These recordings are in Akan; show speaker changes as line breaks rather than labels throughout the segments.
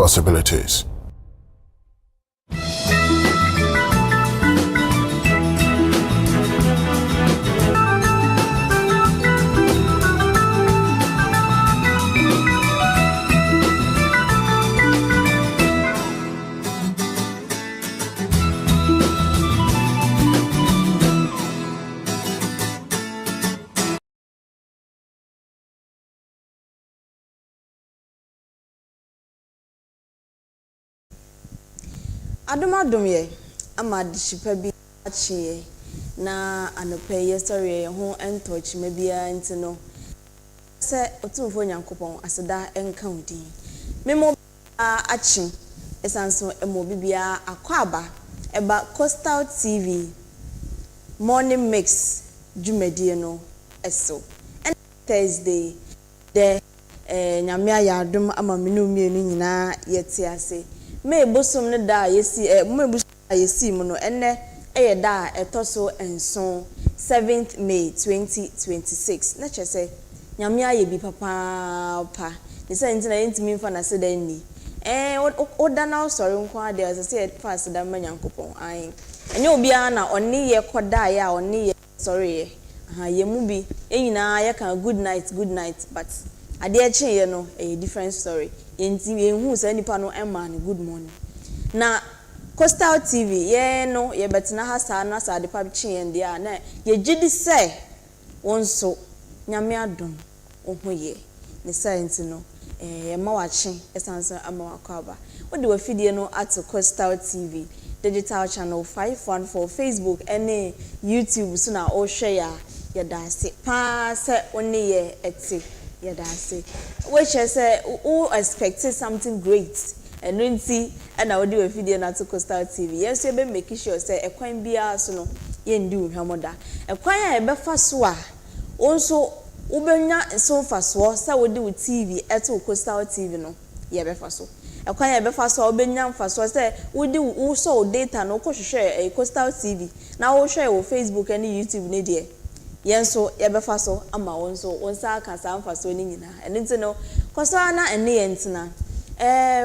possibilities.
Adumadum ye amadishipa bi achiye na anope ye sorry ho entochi me bia ntino se otumfo nyankopon aseda enka udi memo achi esanso emo bibia akwaba eba Coastal TV morning mix jumedie no eso and Thursday de nyamia ya adum ama menu mienu nyina yeti ase me bosom ne da yesi me bosom yesi mu no enne da etoso enso 7th May 2026 na chese nyame aye bi papa pa ne say ntina yentimi mfa na seda ni oda na sorry nko ade as say fast da manyankopon ai enye obi na oni ye koda ya oni ye sorry ye ye mu bi enyina ye kan good night but ade eche ye no a different story yenti yenhu say nipa no emma ne good morning na Coastal TV ye no ye betina ha sa na sa de pa chi ye ndia na ye gidi say wonso nyame adom ohoye ne science no ye ma wachi esanso ama wakwaba wodi wafidie no at Coastal TV digital channel 514 Facebook ene YouTube so na o hwe ya ye da se pa se oni ye eti ye da se which say who expected something great and nti and I would do a video na to Coastal TV yes you be make sure say ekwan bia so no ye ndi uhwamoda ekwan ya ebe fa so a onso ubenya so fa so say wodi wo TV eto Coastal TV no ye be fa so ekwan ya ebe fa so ubenya fa so say wodi wo so data no ko hwehwe Coastal TV na wo hwe wo Facebook and YouTube ne de yenso ye be fa so ama wonso wonsa aka sa mfa so ni nyina enti no koso na ene ye ntina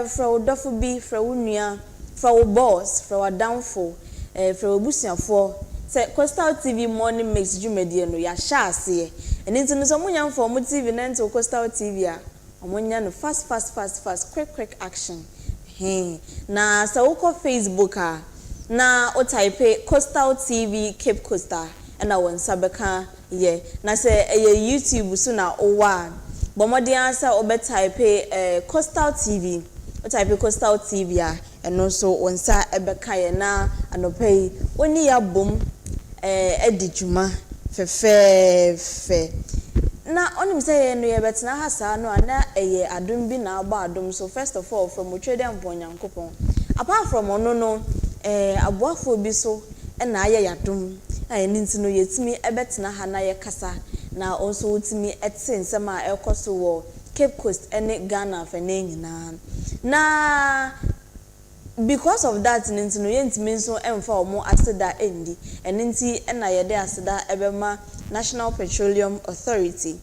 fra dofo bi fra unua fra boss fra downfall fra busuafo se Coastal TV morning mix jumedie no ya sha ase enti no so munya mfo mo TV na enti Coastal TV a omunya no fast quick action na sa uko Facebook a na o type Coastal TV Cape Coastal na wonsa beka ye na se YouTube so na owa bomodi ansa obe type Coastal TV o type Coastal TV a eno so wonsa ebeka ye na anopai oni ya bom edijuma fe na onim say ye no ye betina ha sa no ana eye adom bi na agba adom so first of all from otwede mponyankopon apart from ono no aboafo bi so na aye yadom ayi ntino yetimi ebetina ha na ye kasa na also wutimi etsensem a ekoso wo Cape Coast ene Ghana fa na nyina na because of that ntino yentimi nso emfa omo aseda endi enenti na ye de aseda ebema National Petroleum Authority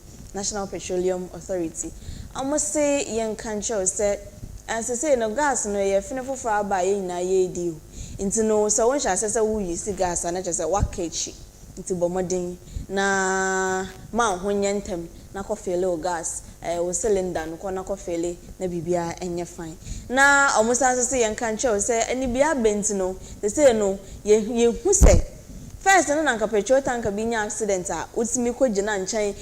almost say yen kancho say as say no gas no ye finefo for aba ye nyina ye di nti no so won sha sese wo use gas na che se wakechi nti bomodin na ma honye ntem na ko fele gas wo cylinder no ko na ko fele na bibia enye fine na omusa sese yen kan che se eni bia bent no se no ye hu se first no na nka petrol tank bi nya accident a utimi ko gina nchan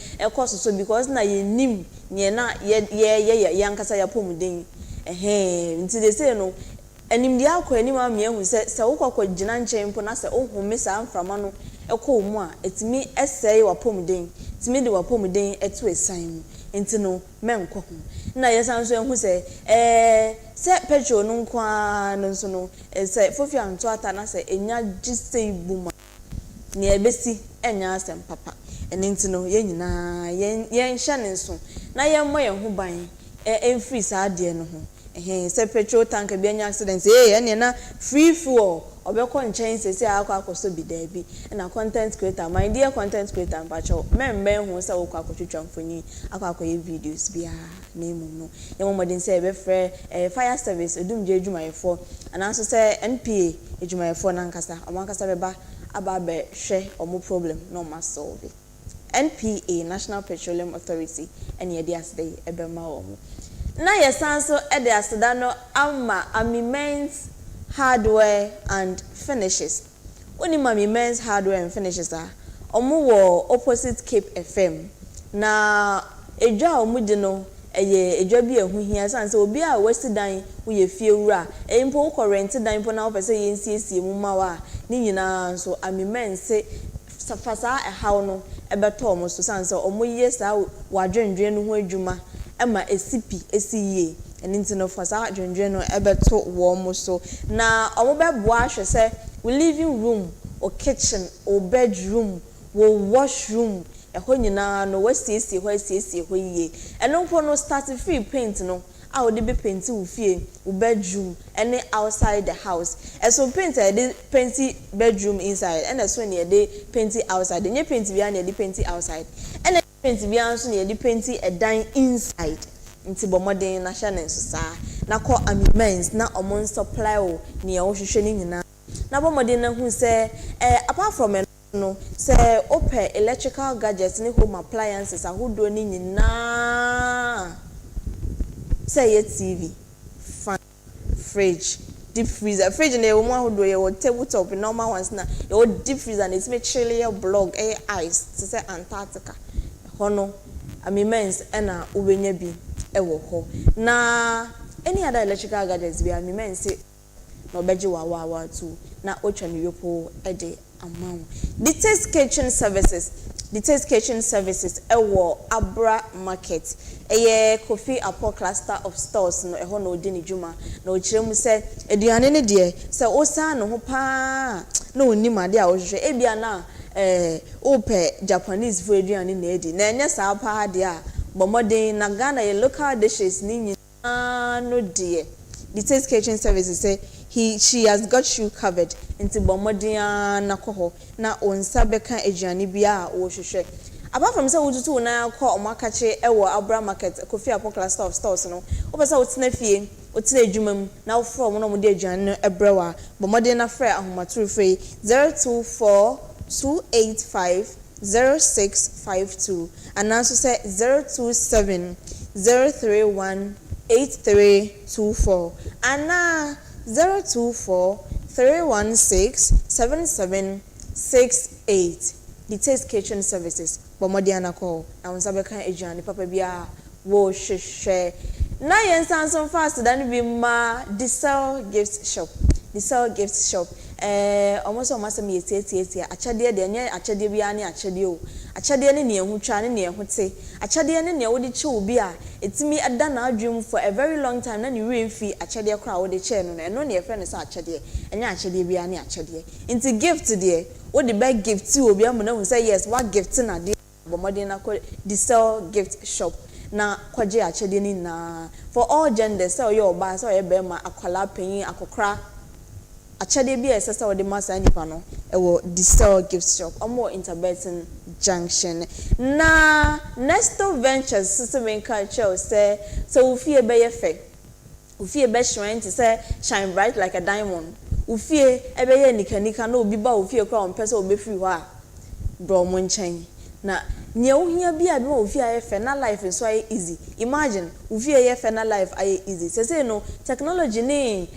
so because na ye nim nye na ye yankasa ya pomuden nti de se no enim dia akọ enim am ye hu se wokọ gina nchen po na se ohumi sa amframa no ekọ mu a etimi esei wapomden etimi de wapomden eto esan mu enti no menkọ hu na yesan so ehu se se petrol no nkwa no so no se fofi anto ata na se enya gisei buma ne ebesi enya asem papa enti no ye nyina ye hye ne nso na ye mmọ ye hu ban emfiri sa ade no ho say petrol tank be any accident ene na free fuel obekọ nchen sesi akọ bi da bi na content creator my dear content creator mpacho membe hu se okọ akotwetwa mfoni akọ videos bia na emu no ye momodin se be frɛ fire service edumje adwumayefo ananso se NPA adwumayefo na nkasa amankasa beba aba be hwɛ omo problem no ma solve NPA National Petroleum Authority and ye dia say ebema omo na yesanso e de aseda no ama Men's Hardware and Finishes. Oni Men's Hardware and Finishes are omo wo opposite Cape FM. Na edwa omo de no eye edwa bi ehu hia sanse obi a wesi dan wo ye fie wura empo wo rent dan po na wo pese ye nsiesie mu ma wa ni nyina so Men's fasa ehaw no ebeto omo so sanse omo ye sa wadwendwe no ho adwuma ema esipi esiye enti no fasa adwendwe no ebeto wo mo so na omo beboa hwe se we living room or kitchen or bedroom or washroom eho nyina no wasiesie ho yiye eno mpo no start free paint no a wo de be paint wo fie wo bedroom any outside the house so paint dey paint bedroom inside and so ne dey paint outside nye paint bia ne dey paint outside and paint bia so ne dey paint a dan inside nti bomodin na hye ne so saa na call Men's na omon supply o ne wo hwehwe ni nyina na bomodin na hu se apart from no say open electrical gadgets ni home appliances ahodo ni nyina say your TV fan fridge deep freezer fridge na wo ahodo ye wo tabletop normal ones na your deep freezer na it make chilly blog ice to say Antarctica hono Men's na ubenya bi ewo ho na any other electrical gadgets bi Men's say no beji wa too na otwa ne yopo de amount the Taste Kitchen Services ewo Abra Market eye Kofi Apo cluster of stores no eho no odi ni dwuma na ochiremu se eduane ne de se osa no ho pa na onimade a ohwehwe ebia na ope Japanese food eduane na edi na enye sa pa de a bomodin na Ghana ye local dishes ni nyina no de the Taste Kitchen Services say she has got you covered into bomodian na koho na onsa beka eduane bia a wo hwehwe apart from say wututu na call omakache ewo Abra Market Kofi Apo cluster of stores no opesa wotena fie wotena adwumam na from no mo de eduane no ebrewa bomodian na frɛ ahomaturu frɛ 024 285 0652 and also say 027 031 8324 and 024 316 7768 the Taste Kitchen Services bomodiana call na unsabeka eduane papa bia wo hwehwe na yensanso fast dan bi ma Diesel Gift Shop almost omasem yetietie achade de nye achade bia ne achade o achade ne ehu twa ne ehu te achade ne wo de che obi a etimi ada na adwum for a very long time na ne remfi achade kra wo de che no eno ne efre ne sa achade enye achade bia ne achade into gift de wo de bag gift ti obi am na hu say yes what gift na de bomodin na ko Diesel Gift Shop na kwaje achade ni na for all genders say oyo oba say oyo be ma akwala panyin akokra achade bi esesa wo de masa nipa no ewo Diesel Gift Shop omo Interbetten Junction na Nesto Ventures system culture say so ufie be yefe ufie be shine to say shine bright like a diamond ufie ebe ye nikanika na obi ba ufie kwa ompese obe free ho a bro mo nchen na nye ohia bia bi ufie yefe na life so ay easy imagine ufie yefe na life ay easy say no technology ni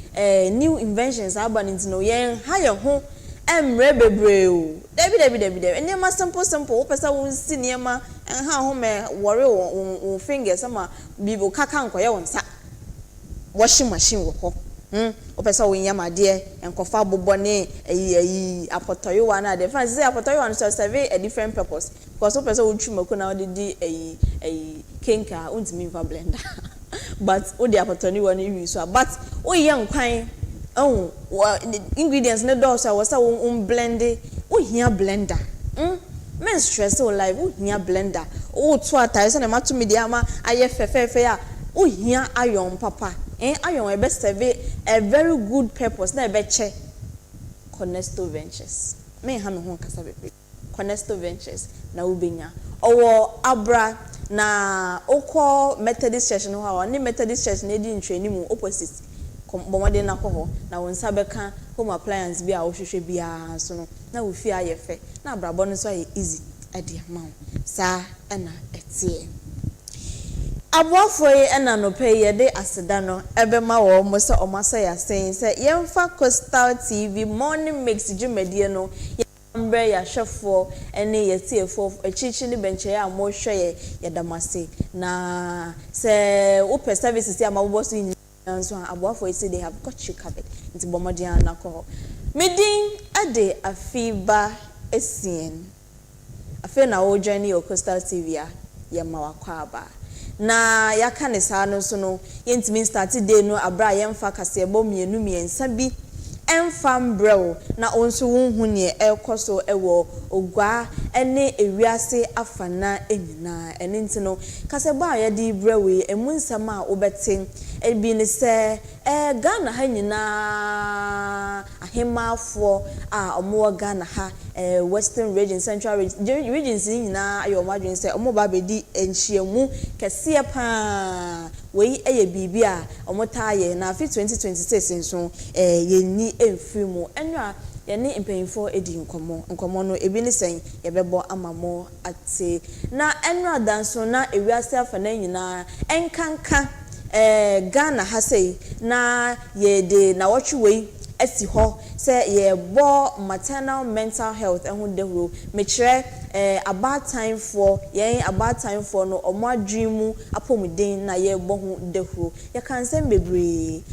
new inventions aba nti no yen ha ye ho emre bebre o debi enema simple wo pesa wo si niema ha ho me worry wo fingers ama bibo kaka nkoye wonsa washing machine wo ho wo pesa wo nyama de enkofa bobone ayi apotoyo wa na de fancy say apotoyo wa so serve a different purpose because wo pesa wo twumako na wo de ayi kenka untimi fa blender but wo de apotoyo wa ni so but wo ye nkwan ingredients ne do so was blend wo hia blender men stress o life wo hia blender o to atai so na mato media ma aye fefefe a wo hia ayon papa ayon ebe serve a very good purpose na ebe che Cornerstone Ventures me ha me ho kasa bebe Cornerstone Ventures na ubenya owo abra na okọ Methodist Church no ha ni Methodist Church na di ntwani mu opposite bomode na kọ na won sabeka home appliance bi a wo hwehwe bia so no na wo fi ayefe na abrabo no so aye easy ade ma sa na etie aboafoye ena no peye de aseda no ebe ma wo mo se omasa ya sen se yemfa Coastal TV morning mix dwumadie no mbre ya hwefo ene yetiefo achichi ne benche ya mo hwe ye damase na se open services ya mabobo so nso aboafoye say they have got you covered nti bomode na ko midin ade AFIBA ESSIEN afi na wo join your Coastal TV ya mawakwaba na yaka ne saa no so no yentimi start day no abra yemfa kase ebo mienu miensa bi emfa mbrel na onso wonhu ne ekoso ewo ogwa ene ewiase afana enyina ene ntino kase ba ya di brewe emunsam a obete ebi ne se Ghana ha nyina ahemafo a omo Ghana ha Western region Central regions nyina ayo madwen se omo ba bedi enchiemu kese pa wei eye bibia omo taaye na afi 2026 nso yenni emfimu enwa yene impanyfo edi nkomo no ebi ne sen yebebo amamo ate na enwa danso na ewiase afana nyina enkanka Ghana ha say na yede na watchway esi ho say ye bo maternal mental health ehun dehuro mekire about time for no omadwemu apomuden na ye bo hu dehuro ye kan sem bebre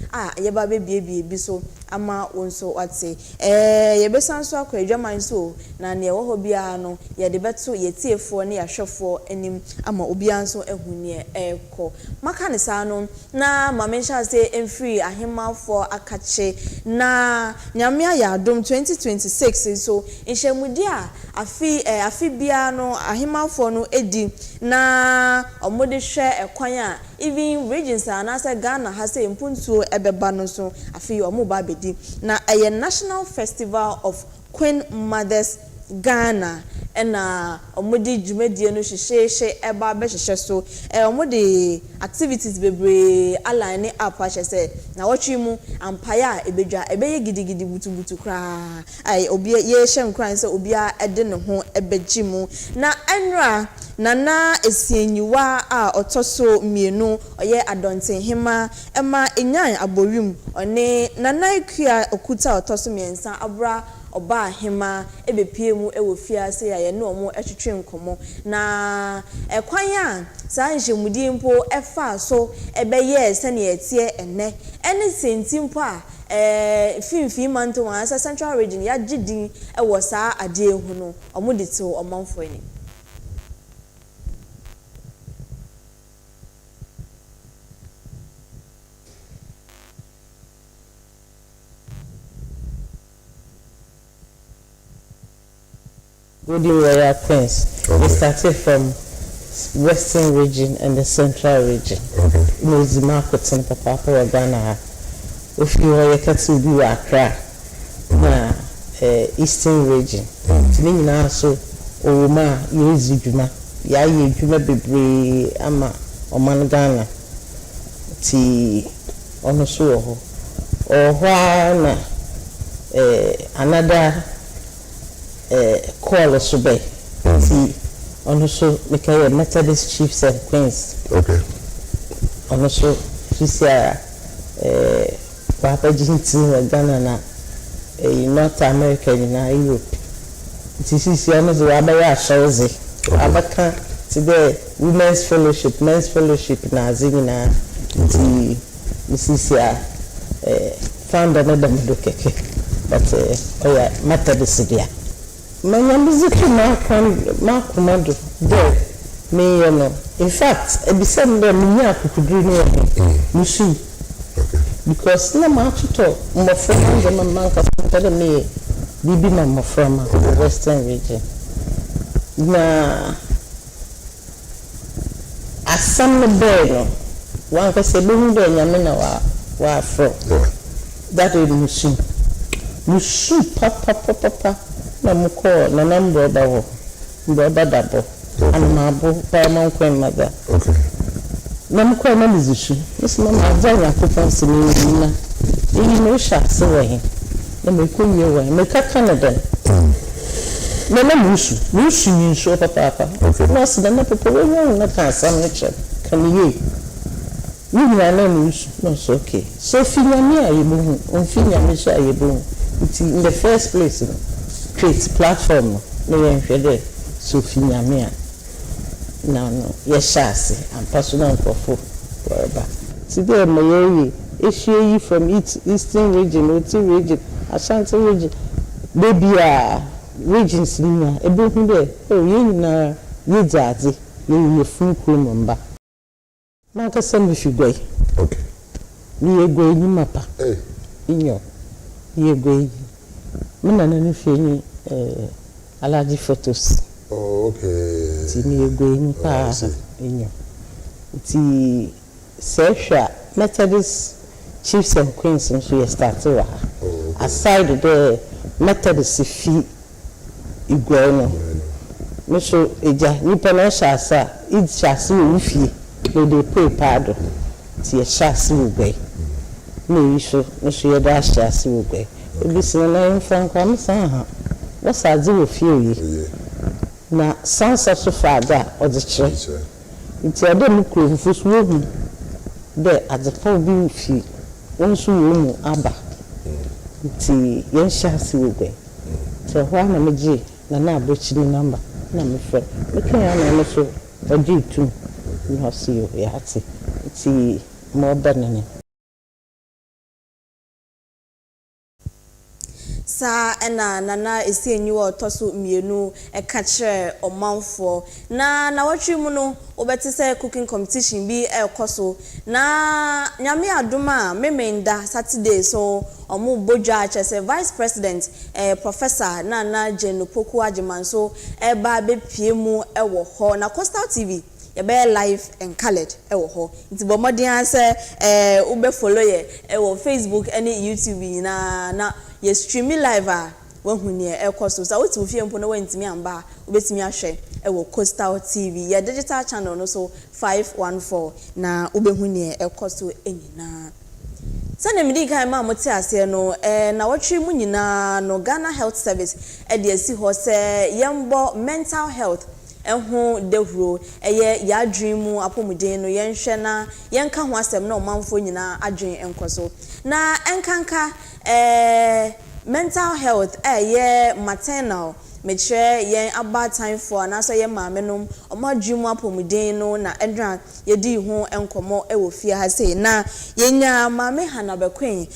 ye ba bebie bi so ama wonso wate ye besanso akwadwaman so na ne wo ho bia no ye de beto ye tiefo ne yahwefo anim ama obia nso ehun ne eko maka ne sa no na mamensha say emfree ahemafo akache na nyamia ya adom 2026 so inhemudi a afibia no ahemafo no edi na omode hwe ekwan a even regions anasa Ghana ha say mpuntuo ebeba no so afi omoba bedi na a national festival of Queen Mothers Ghana ena omodi dwumadie no hwehwehwe eba behwehwe so omodi activities bebre align up a chese na watwi mu ampaya ebedwa ebeye gidigidi butubutu kra ai obi ye hye nkran se obi a ede ne ho ebegimu na enra nana esienyiwa a otoso mienu oye adonten hema ema enyan aborim one nana ekua okuta otoso miensa abra oba hema ebepie mu ewofia se ya ye no mo etwetwe nkomo na ekwan a saa nhemudi mpo efa so ebeye se ne etie ene senti mpo a finfi manto asa Central region ya gidin ewo saa ade hu no omudite omanfo ni
Good Royal Queens. Okay. We started from Western region and the Central region. Okay. Mozima kotin papa wa Ghana. Ofi Royal Katu bi wa Accra. Na Eastern region. Tini nyina so OMAR yezi dwuma. Ya ye dwuma bebre ama oman Ghana. Ti ono so ho. Na another call us obey. See, also make a Methodist chiefs and queens.
Okay.
Also, she's Papa Jintin, Ghana, North America, in Europe. This is the honor of Abaya Shozi. Abaka today, men's fellowship, Nazina, the Mrs. Found another Mudokeke, but Methodist there. My music ma commando there me you know in fact e be same there me ya kukudri no musu okay because na ma tuto mo from the man ka tell me bibi na mo from the Western region na asam no there no wan ka se be hu do nyame na wa wa afro that is musu papa na muko na number bawo mboba dabo anamabo paramount queen mother
okay
na muko na mizisu isi mama azanya kufa sini na iyi no sha se we na mekunye we meka Canada na musu ni so papa na se na papa we na ka sam ne che kan ye ni na musu no so okay so finyame ayebu onfinyame so ayebu in the first place create platform no yenhwede so finyame a no ye shase and personal profo whatever today my issue from eastern region oti region Ashanti region baby regions ni ebe hu de ye nyina ye jaze ye fun kuro mba na ka sem figoi
okay
ni egoi ni mapa inyo ye egoi mena na ni fi ni allergy photos
okay
ti ni egoi ni pa inyo ti sesha Methodist chiefs and queens so you start to aside the Methodist fi igwe no me so eja nipa na shasa it shasa wo fi no dey pray pado ti shasa wo gbe me so ye da shasa wo gbe ebi sin na infan kwa me san ha wo sa zi wo fi yi na sansa so fada o de kire nti ade mu kro fufu wo hu de adefo bi fi won so wo mu aba nti yen shasa wo gbe so ho na meji na abochi ni number na me fe me kan ya na so oji tu ni hasi ya ati ti mo banene
sa ena nana ESSIEN wo toso mienu e ka kire omanfo na watwe mu no obeti say cooking competition bi e koso na nyame adoma memenda Saturday so omu bodwa chese vice president professor Nana Jenopoku Ajimanso e ba be pie mu e wo ho na Coastal TV ye be live and colored e wo ho nti bo modern say ube follow ye e wo Facebook any YouTube na ye stream live a wahuni e koso so wetu fie mpo na wantimi amba obetimi ahwe e wo Coastal TV ye digital channel no so 514 na ubehuni e koso enyina sane midi kan ma mote ase no na watwe mu nyina no Ghana Health Service e de asi ho se yembo mental health ehu dehuro eye ya dream apomuden no yenhwe na yenka ho asem na omanfo nyina adwen enkoso na enkanka mental health ye maternal metre yen about time for na so ye maamenom omadwumu apomuden no na edran ye di ho enkomo e wo fie ha sei na yenya maame hanabekwen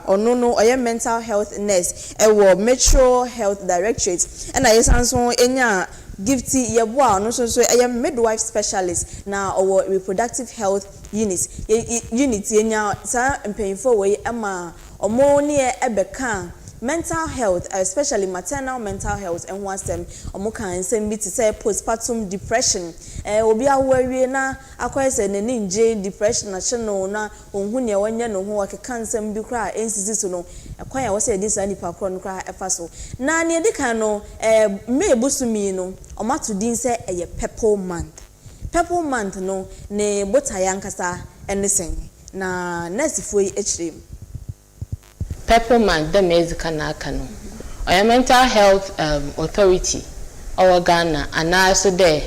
ono no oye mental health nurse e wo Metro Health Directorate na yesanso enya Gifty yeboa no so a midwife specialist na or reproductive health unit enya sa mpanyfo we ema omo ne ebeka mental health especially maternal mental health and one stem omo kan sem bi to say postpartum depression obi awawie na akwese ne nje depression na cheno na onhu ne wanya no ho akeka nsem bi kra ensisi so no ekwan ya wo say dis ani pa kro no kra efa so na ne edikan no me ebusumi no omato din say eye purple month no ne botaya nkasa enesen na nurse foi echirem
Purple Month, the Mexican Akano. I am mental health authority or Ghana, and also there.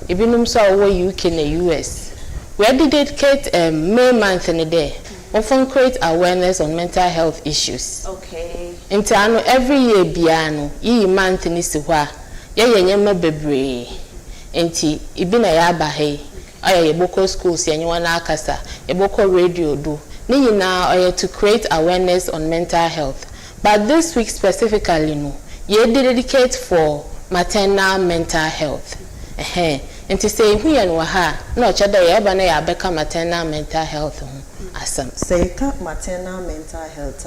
Even so, UK in the US. We dedicate May month in a day. Often create awareness on mental health issues.
Okay.
Intano every year biano, ye month in Isiwa, ye bebre. Enti, ibina yabahe, or boko schools, anyone akasa, boko radio do. Now to create awareness on mental health. But this week specifically, no, you dedicate for maternal mental health. And to say who and waha, no chada yaba na yabeka maternal mental health. Asam.
Say maternal mental health.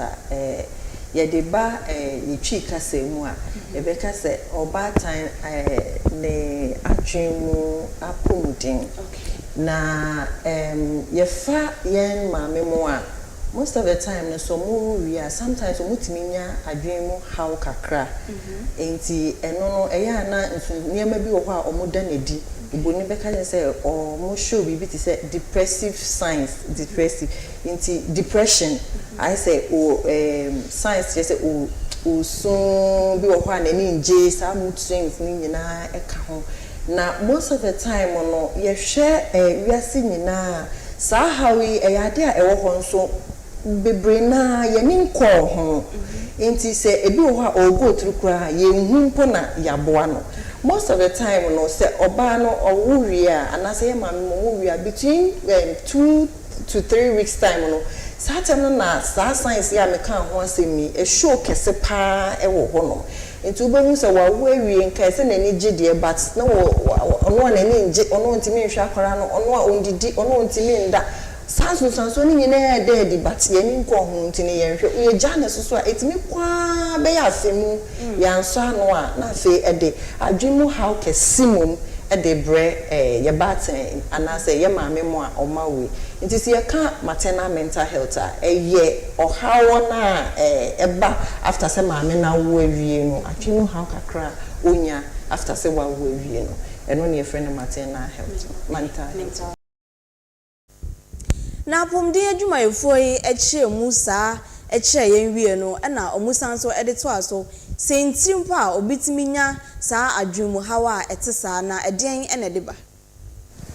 Ye deba ye chika se mua. Yebeka se oba time ne adrimu apumudin. Na yefa yen mame mo a most of the time no so mo we are sometimes mo timinya adwen mu how kakra enti eno no eya na niam bi wo ho a omo da na di iboni be ka say o mo show bi ti say depressive signs depressive enti depression I say signs just say so bi wo ho a na ni nje sa mood swings ni nyina e ka ho na most of the time no ye hwe wiase nyina sa hawi eyade a ewo ho nso bebre na ye ni nko ho enti se ebi wo ha o go through kra ye hu mpo na yaboa no most of the time no se oba no owuwi a anase ye mame mo wuwi a between 2 to 3 weeks time no satem no na sa science ya me kan ho asemi e show kese pa e wo ho no enti obehu se wa wawie nka se na ni gide but na ono na ni nje ono ntimi nhwa akora no ono a ondidi ono ntimi nda sanso ni nyina dead but ye ni nko ho ntini ye hwe ye jana so a etimi kwa be ya afemu ya nso ano a na fe ede adwemu how kesimum ede bre ye baten anase ye maame mo a omawe nti se ye ka maternal mental health a ye ohawo na eba after se maame na wo awie no adwemu how kakra onya after se wa wo awie no eno ne ye friend maternal health mental health.
Na pomdi adwumayefo yi eche musa eche yenwie no na omusan so edito aso sentimpo a obitiminya saa adwumu hawa etesa na eden ene deba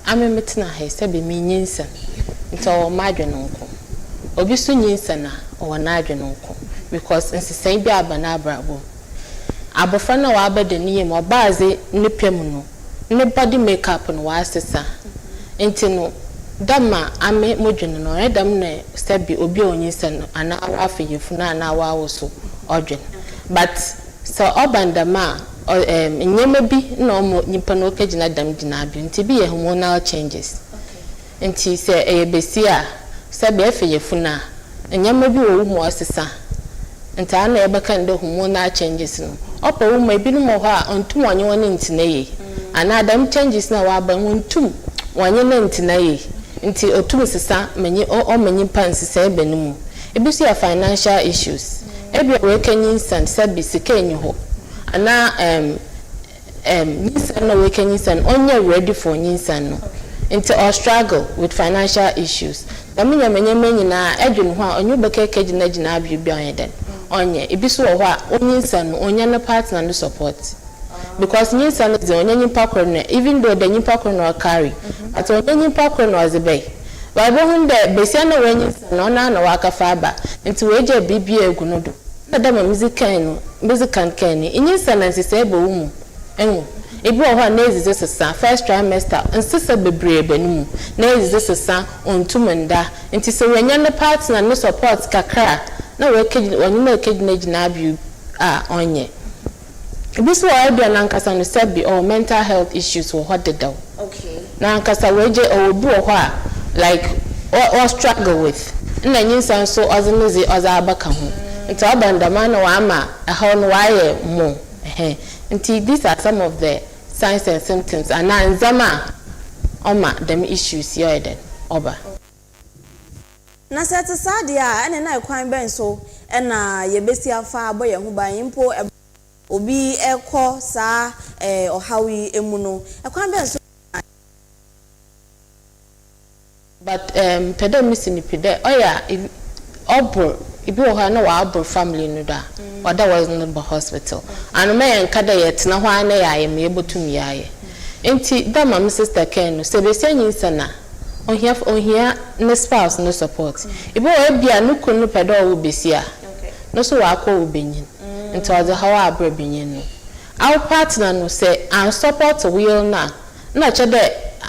amemetna he se be minyinsa nto madwe no nko obi so nyinsa na o na adwe no nko because nsesan bi aba na abrabo abofra na wa abade ne yem obaze ne pem no ne body makeup no wa asesa enti no dama ame modwene no redam na stebi obi onyinsa no ana afeyefu na ana wawoso odwen but so obandama nyema bi na omo nyipa no kagina dam gina abi nti bi ye hormonal changes nti se eyebesi a stebi afeyefu na nyema bi wo mu asesa nti ana ebeka nde hormonal changes no opa wo ma bi no mo ho a ontum onye woni ntinaye ana dam changes na wa ba wontum wanye na ntinaye nti otum sesa menye o menye pansesa ebenum ebisu ya financial issues ebi we kenyinsan sabi sikenyi ho ana nyinsan no we kenyinsan onye ready for nyinsan no nti or struggle with financial issues daminya menye na edwin ho a onye bekeke gina abibia onye onye ebisu ho a onyinsan no onye na partner no support because nyinsa no ze onye nyimpa korno even though the nyimpa korno carry but onye nyimpa korno azebe bible hunde besia na wenyinsa no na wakafa aba nti weje bibia eguno do na dama music can nyinsa na nsese ebe wumu enwo ebi ho na ezize sesa first trimester nsesa bebre benum na ezize sesa ontumenda nti se wenya na partner no support kakra na wekeji onye na keji na gina abi a onye this why be nankasa no sabi or mental health issues or what did
okay
nankasa weje or do what like or struggle with na nyinsa so ozinizi ozabaka ho nti abandama na wa ma ho no waye mo nti these are some of the signs and symptoms and nzama oma them issues here then oba
na sete sadia ene na ekwan ben so na yebesi afa aboye ho ban impo obi eko sa ohawi emu no ekwan ben so
but pedo missing pede oya obro ibi o ha na wa abro family no da or that was in the hospital and me nkada yet na ho ana ya me ebotum yaye enti da mam sister Ken no se be nyinsa na ohia ne spouse no support ibi o bia no kunu pedo o besia no so wa akọ obenyin nti o the how abro benyin no our partner no say and support will na chede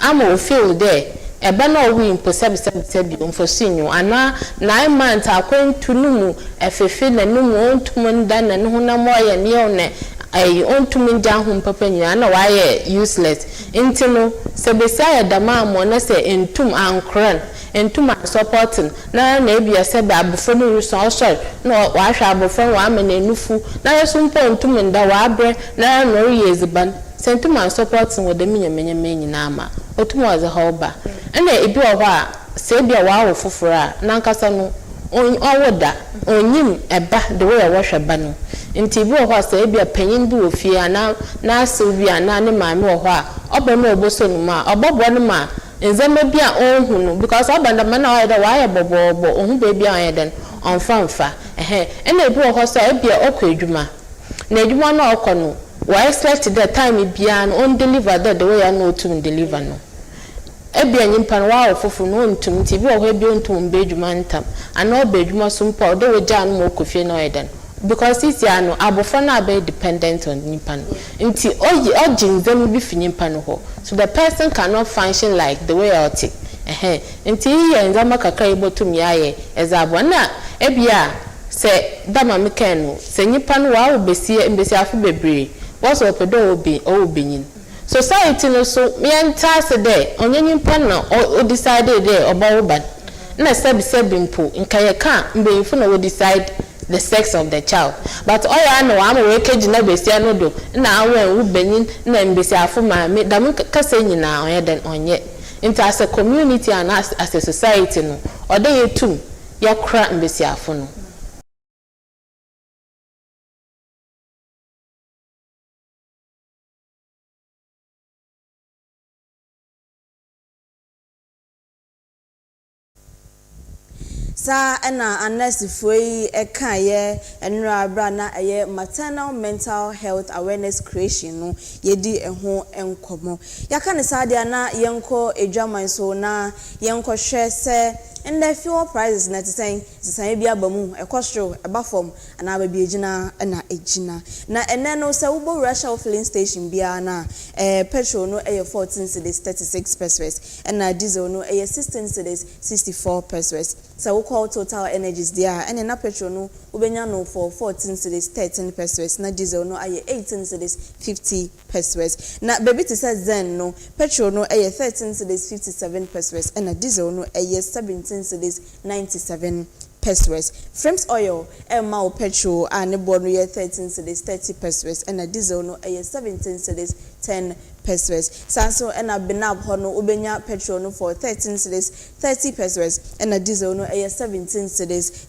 am o feel there ebe na owi impo sebi onfosinyo ana 9 months akwantu numu efefe na numu ontumunda na no na moye ne one ai ontuminja ho papa nyina na waye useless intino sebesa ya dama mo na se entum ankran entum supporting na ebia sebe abofo no ruso so na wa hwa abofo wa amena enufu na yeso mpo ontuminda wa abre na no yeziban sentum supporting wo de menye nyina ama otum was a hoba ene ebi o ho a se bia wa wo foforo a nankasa no on owoda onyim eba the way wash eba no nti bi ho asa ebia panyin bi ofie ana na asew bi ana ne maame wo ho a oba no oboso no ma obobo no ma nzema bi a onhu no because obanda man na oyeda wa bobo onhu be bi a oyeda on fanfa ena ebi wo ho asa ebia okwadwuma na adwuma no okono wa expect the time bia no on deliver that the way I know to deliver no ebia nyimpa no wa ofofo no ntum ti bi wo ho ebia ntum be adwuma ntam ana oba adwuma so mpa odo we ja no mo kofie no oyeda because it's ya no abofo na be dependent on nyimpa no nti ogin them bi fi nyimpa no ho so the person cannot function like the way I think nti ye nzama kakra ibotum yaye ezabo na ebia se dama meka no se nyimpa no wa obesie mbesiafo bebre was opedo obenyin society no so me enta se de onye nyimpa no o decide de obawo ban na sebi mpo nka ye ka mbeyifo na we decide the sex of the child but all I know am we keji na besia no do na awen wo benyin na mbesiafo ma me dam kasa nyina onye den onye into as a community and as a society no odo yetum yakra mbesiafo no
sa na anasifoi ekaye enra bra na eye maternal mental health awareness creation no yedi eho enkomo yaka ne sa dia na yenko edwaman so na yenko hwe se and fuel prices na tsan bia bamu ekostro eba form ana ba bi ejina na ejina na ene no se wo Russia filling station bia na petrol no 14 cedis 36 pesos and diesel no 16 cedis 64 pesos so we call total energies there and na petrol no ubenya no for 14 cedis 13 pesos na diesel no 18 cedis 50 pesos na baby to say zen no petrol no 13 cedis 57 pesos and diesel no 17 cedis 97 pesos. Frames oil mao petrol and bono 13 cedis 30 pesos and diesel no 17 cedis 10 pesos. Sanso and benab hono ubenya petrol no for 13 cedis 30 pesos and diesel no 17 cedis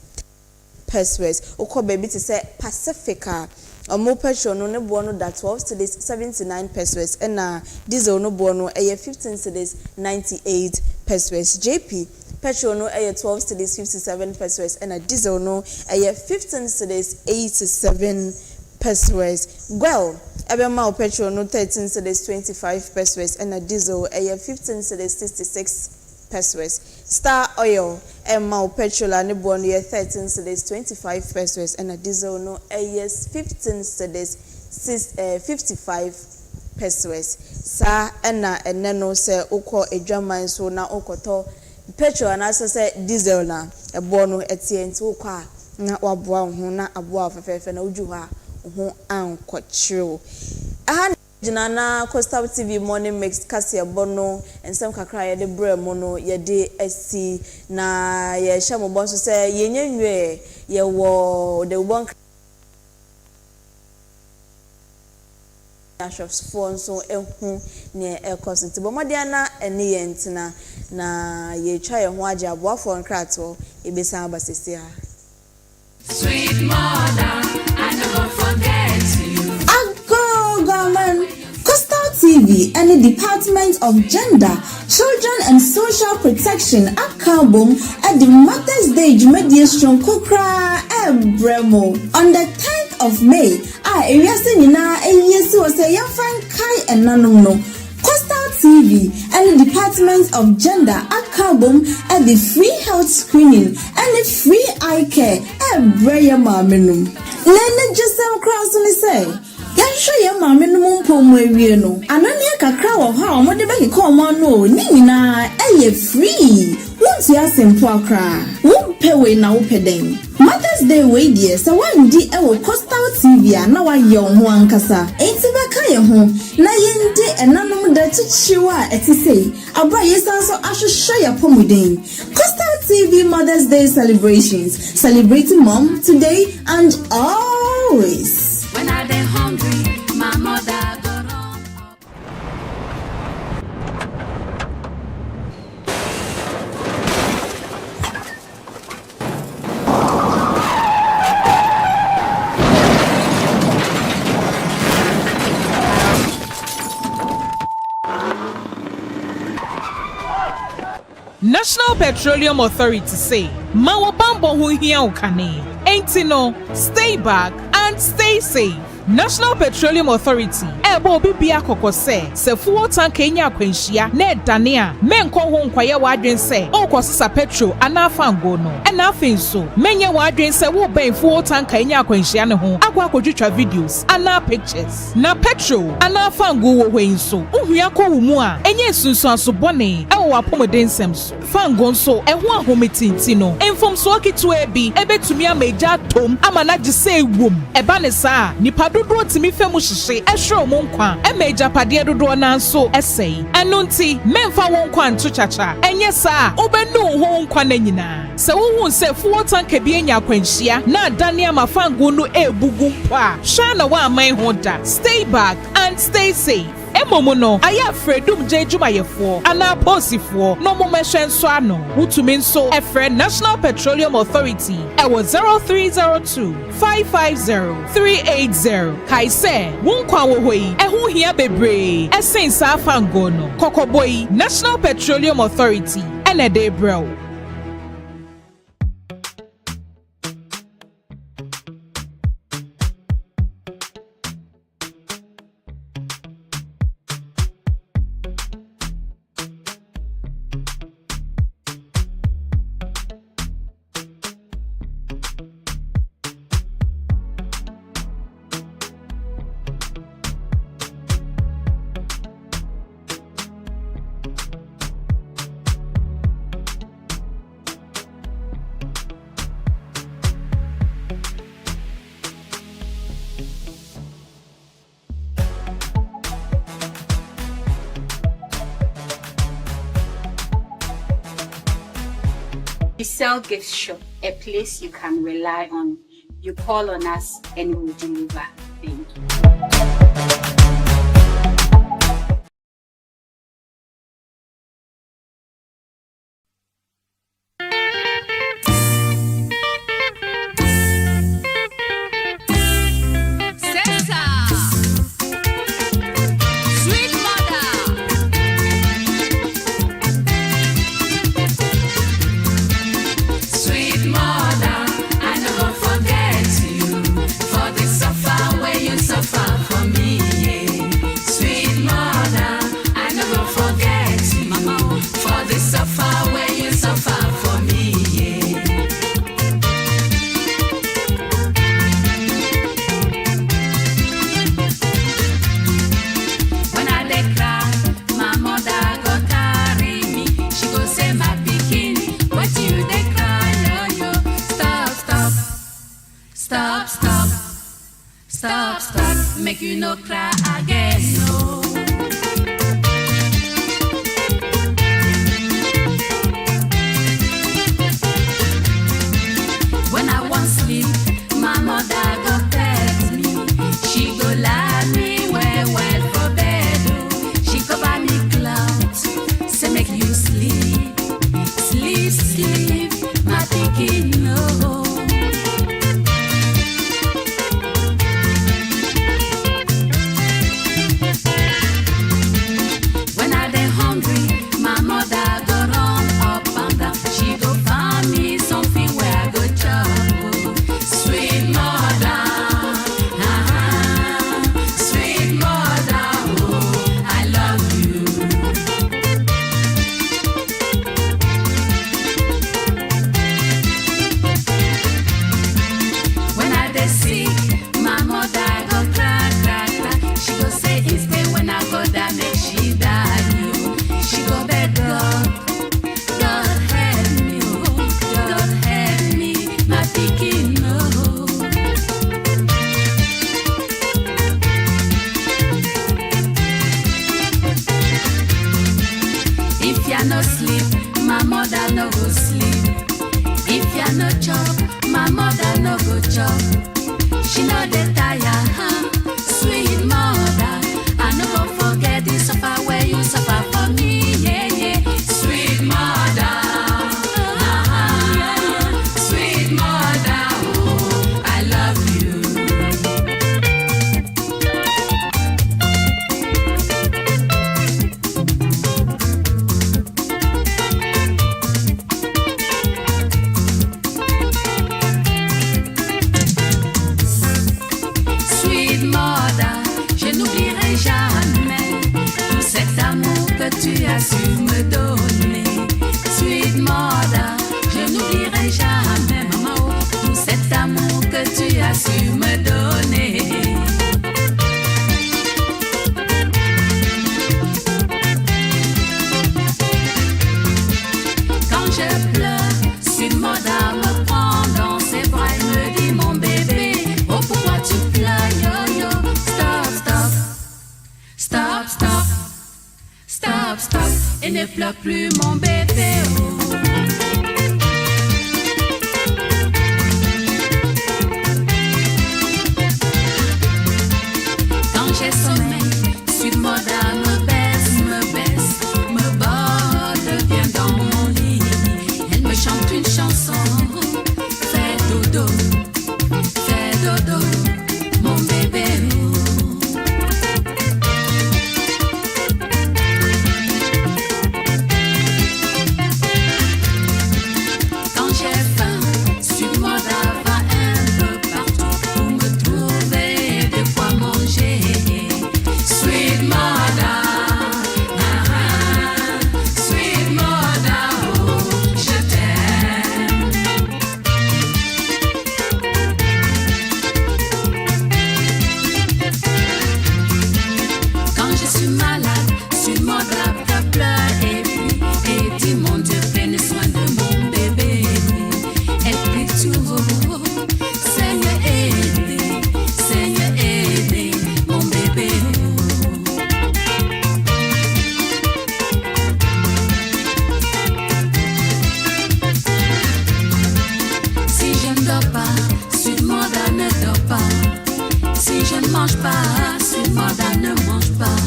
pesos. Oko baby to say Pacifica Omo petrol no bono that 12 cedis 79 pesos and diesel no bono 15 cedis 98 pesos. JP petrol no 12 cedis 57 pesos and diesel no 15 cedis 87 pesos. Well, ebema petrol no 13 cedis 25 pesos and diesel 15 cedis 66 pesos. Star oil emma petrol and bono 13 cedis 25 pesos and diesel no 15 cedis 55 pesos. Sa ena no se uko edwaman so na ukoto petrol na say diesel na ebono etie nti ukwa na waboa ho na aboa fefefe na uju ha ho ankwochiro aha jina na Coastal TV morning mix kasi ebono ensem kakra ye de bre mo no ye de asi na ye hye mo bon so say yenye nwe ye wo de bon shops for so ehu ne ekos nti bomodia na ene ye ntina na ye twa ye ho age aboafo nkrato ebesa abasese ha
sweet mother I never forget you
Government Coastal TV and the Department of Gender, Children and Social Protection at Carbon at the Mother's Day Mediation Kokra Bremo on the 10th of May. And Coastal TV and the Department of Gender at Carbon at the free health screening and the free eye care at Breya Marminum. Let just some cross on the say. Yansho ye mama no mumpo mu awie no anani akakra wo ha o mode be ko mo no ni nyina eye free won't ya simple akra won pewe na wo peden Mother's Day we die so wandi e wo Coastal TV na wa ye ho ankasa enti be ka ye ho na yende enanom da chichiwa etise abra yesanso ahwehwe ya pomuden Coastal TV Mother's Day celebrations celebrating mom today and always.
when I dey hungry my mother go run
National Petroleum Authority say, Mawa bambo hu hia ukane. Ain't no, stay back and stay safe. National Petroleum Authority ebo bibia kokose se fuel tank enya akwanhia na edane a menko ho nkwaye wadwen se okosisa petrol ana fango no na afenso menye wadwen se wo ben fuel tank enya akwanhia ne ho akwa akodwetwa videos ana pictures na petrol ana fango wo hwenso uhua ko wo mu a enye sunsu asobone ewo apomodensem so fango nso eho ahometinti no enfomso akitu ebi ebetumi amaja tom amana gise ewom eba ne saa nipa dodo timi femu hihye ehwe mo nkwa emeja pade dodo na nso esei eno nti memfa won nkwa nto chacha enye saa obenu ho nkwa na nyina se wo hu se fuo tanka bi enya akwanhia na adane amafango no ebugu mpa hwa na wa aman ho da stay back and stay safe. Emomo no aya fredum je jumayefo ana posifo no mo mehwe nso ano wutumi nso efre National Petroleum Authority ewo 0302 550 380 kaise wonkwa wo hoi eho hia bebre esensa afango no kokoboi National Petroleum Authority ene de bro.
We sell gift shop, a place you can rely on. You call on us and we'll deliver. Thank you.
Stop, make you no cry again, no. When I want sleep, my mother go text me. She go lie me well for bed. Oh. She cover me clouds, say make you sleep, my pikin no. No sleep, my mother no go sleep. If ya no chop, my mother no go chop. She no dey tire, huh? Sweet mother, I no go forget the suffer where you suffer for me, yeah, yeah. Sweet mother, sweet mother, oh, I love you. ne pleure plus mon bébé. Oh. Quand j'ai sommeil, Sud-Moda me baisse, me borde, vient dans mon lit. Elle me chante une chanson, fais dodo, mon bébé. Quand j'ai faim, Sud-Moda va un peu partout pour me trouver de quoi manger. Sweet Moda, Sweet Moda, oh, je t'aime. Quand je suis malade, Sweet Moda pleure et dit mon Dieu, prenez soin de mon bébé. Elle prie tout haut, Seigneur aidez mon bébé. Si je ne dors pas, Sud-Moda ne dort pas. Si je ne mange pas, Sud-Moda ne mange pas.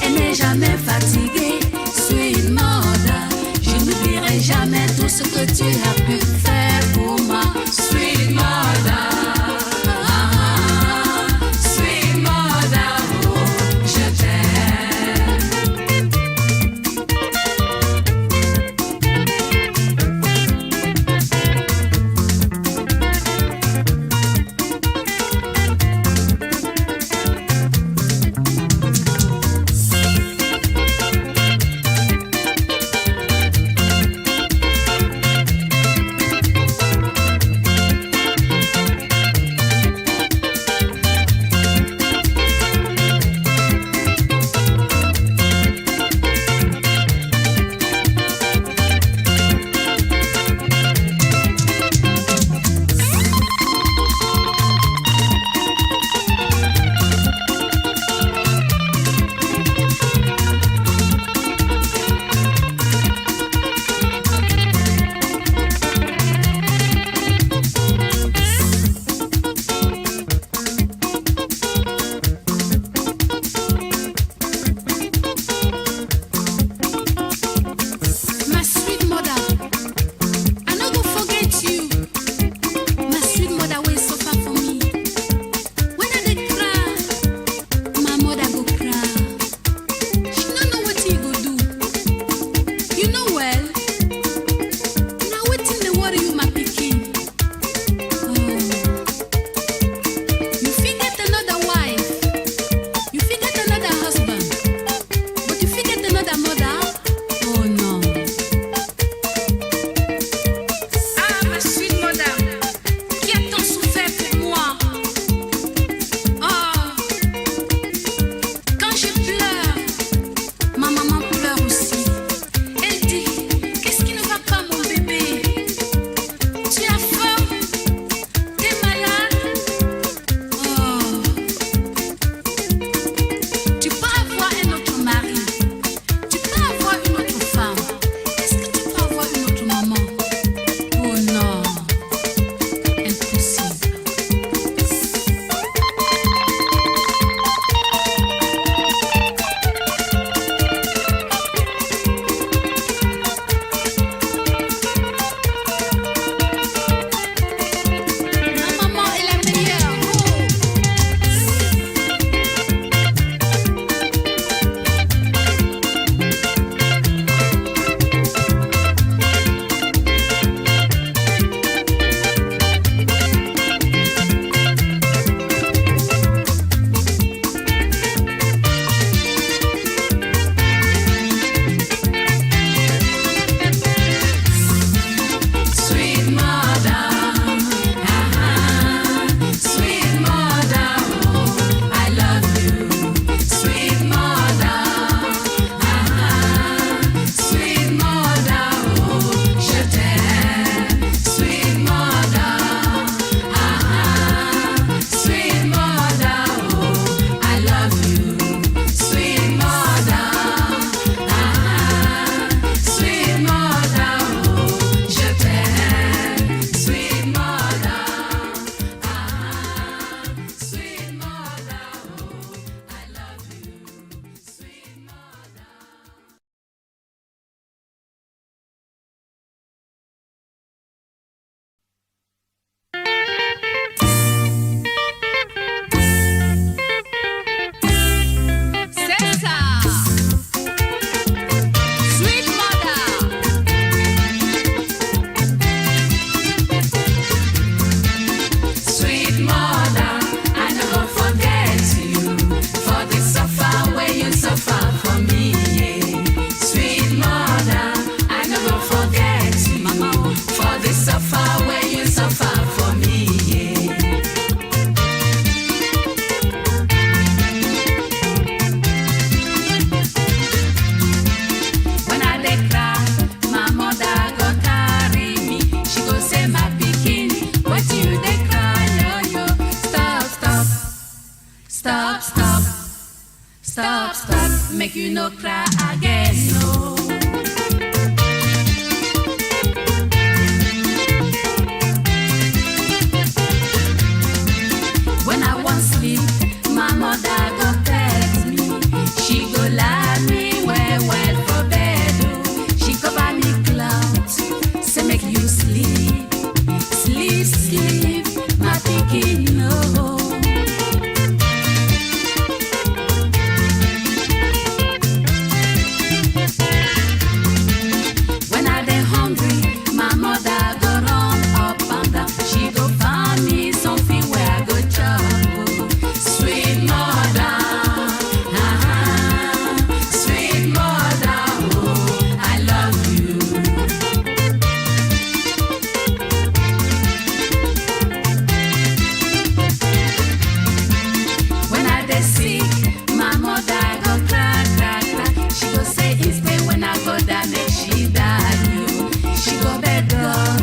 Elle n'est jamais fatiguée, Sud-Moda. Je n'oublierai jamais tout ce que tu as pu faire pour moi, Sud-Moda. Sud-Moda, oh, je t'aime. Stop, stop, stop, stop, make you no cry again, no. When I want sleep, my mother go pet me. She go lie me well for bed. Oh. She cover me clouds, say make you sleep, sleep, sleep, my pikin no. When I dey hungry, my mother go run up and down. She go find me something where I go chop. Oh. Sweet mother, sweet mother, oh, I love you. When I dey sick, my mother go cry, cry, cry. She go say it's pain when I go down, make she die. You. She go beg God,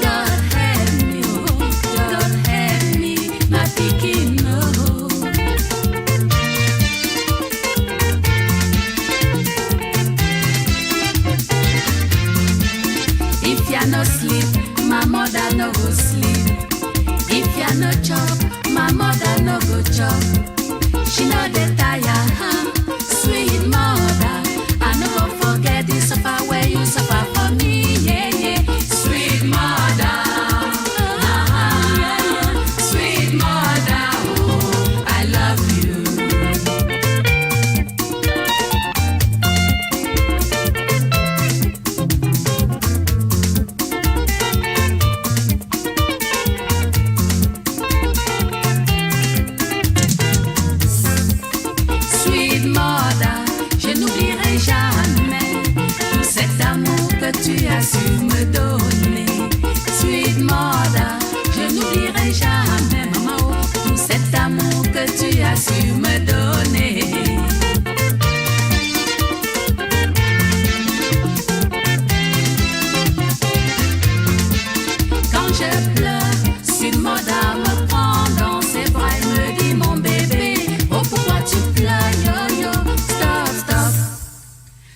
God help me, oh, God help me, my pikin no. If ya no sleep, my mother no go sleep. If ya no chop, my mother no go chop. She no dey tire, sweet mother. I no go forget the suffer where you suffer for me, yeah, yeah. Sweet mother, sweet mother, oh, I love you. Sweet mother, je n'oublierai jamais tout cet amour que tu as su me donner. Sweet mother, je n'oublierai jamais, maman, oh, tout cet amour que tu as su me donner. Quand je pleure, Sweet mother me prend dans ses bras et me dit mon bébé, oh pourquoi tu pleures, yo yo. Stop, stop,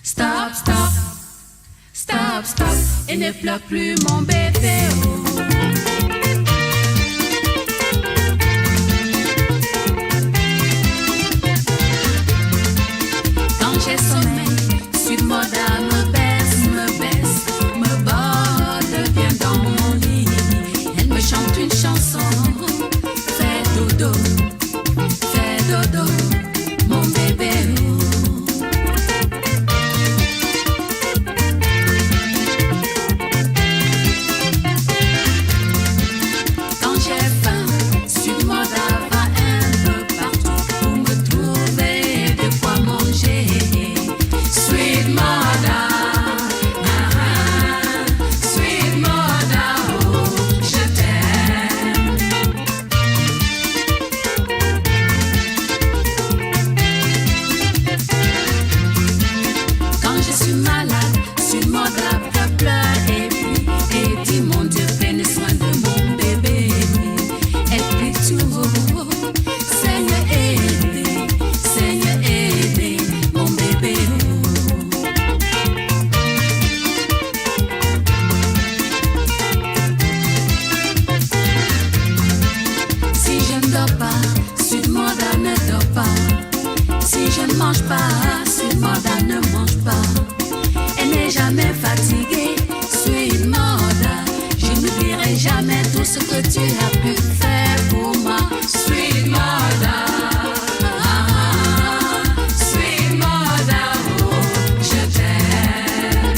stop, stop, stop, stop, et ne pleure plus mon bébé, oh. Quand j'ai sommeil, Sweet mother me baisse, me borde bien dans mon lit. Elle me chante une chanson, fais dodo, mon bébé. Oh. Quand j'ai faim, Sweet mother va un peu partout pour me trouver de quoi manger. Sweet mother, sweet mother, oh, je t'aime. Quand je suis malade, Sweet mother pleure et puis et dit mon Dieu, prenez soin de mon bébé. Elle prie tout haut, Seigneur aidez mon bébé. Si je ne dors pas, Sweet mother ne dort pas. Si je ne mange pas, Sweet mother ne mange pas. Elle n'est jamais fatiguée, Sweet mother. Je n'oublierai jamais tout ce que tu as pu faire pour moi. Sweet mother, sweet mother, oh, je t'aime.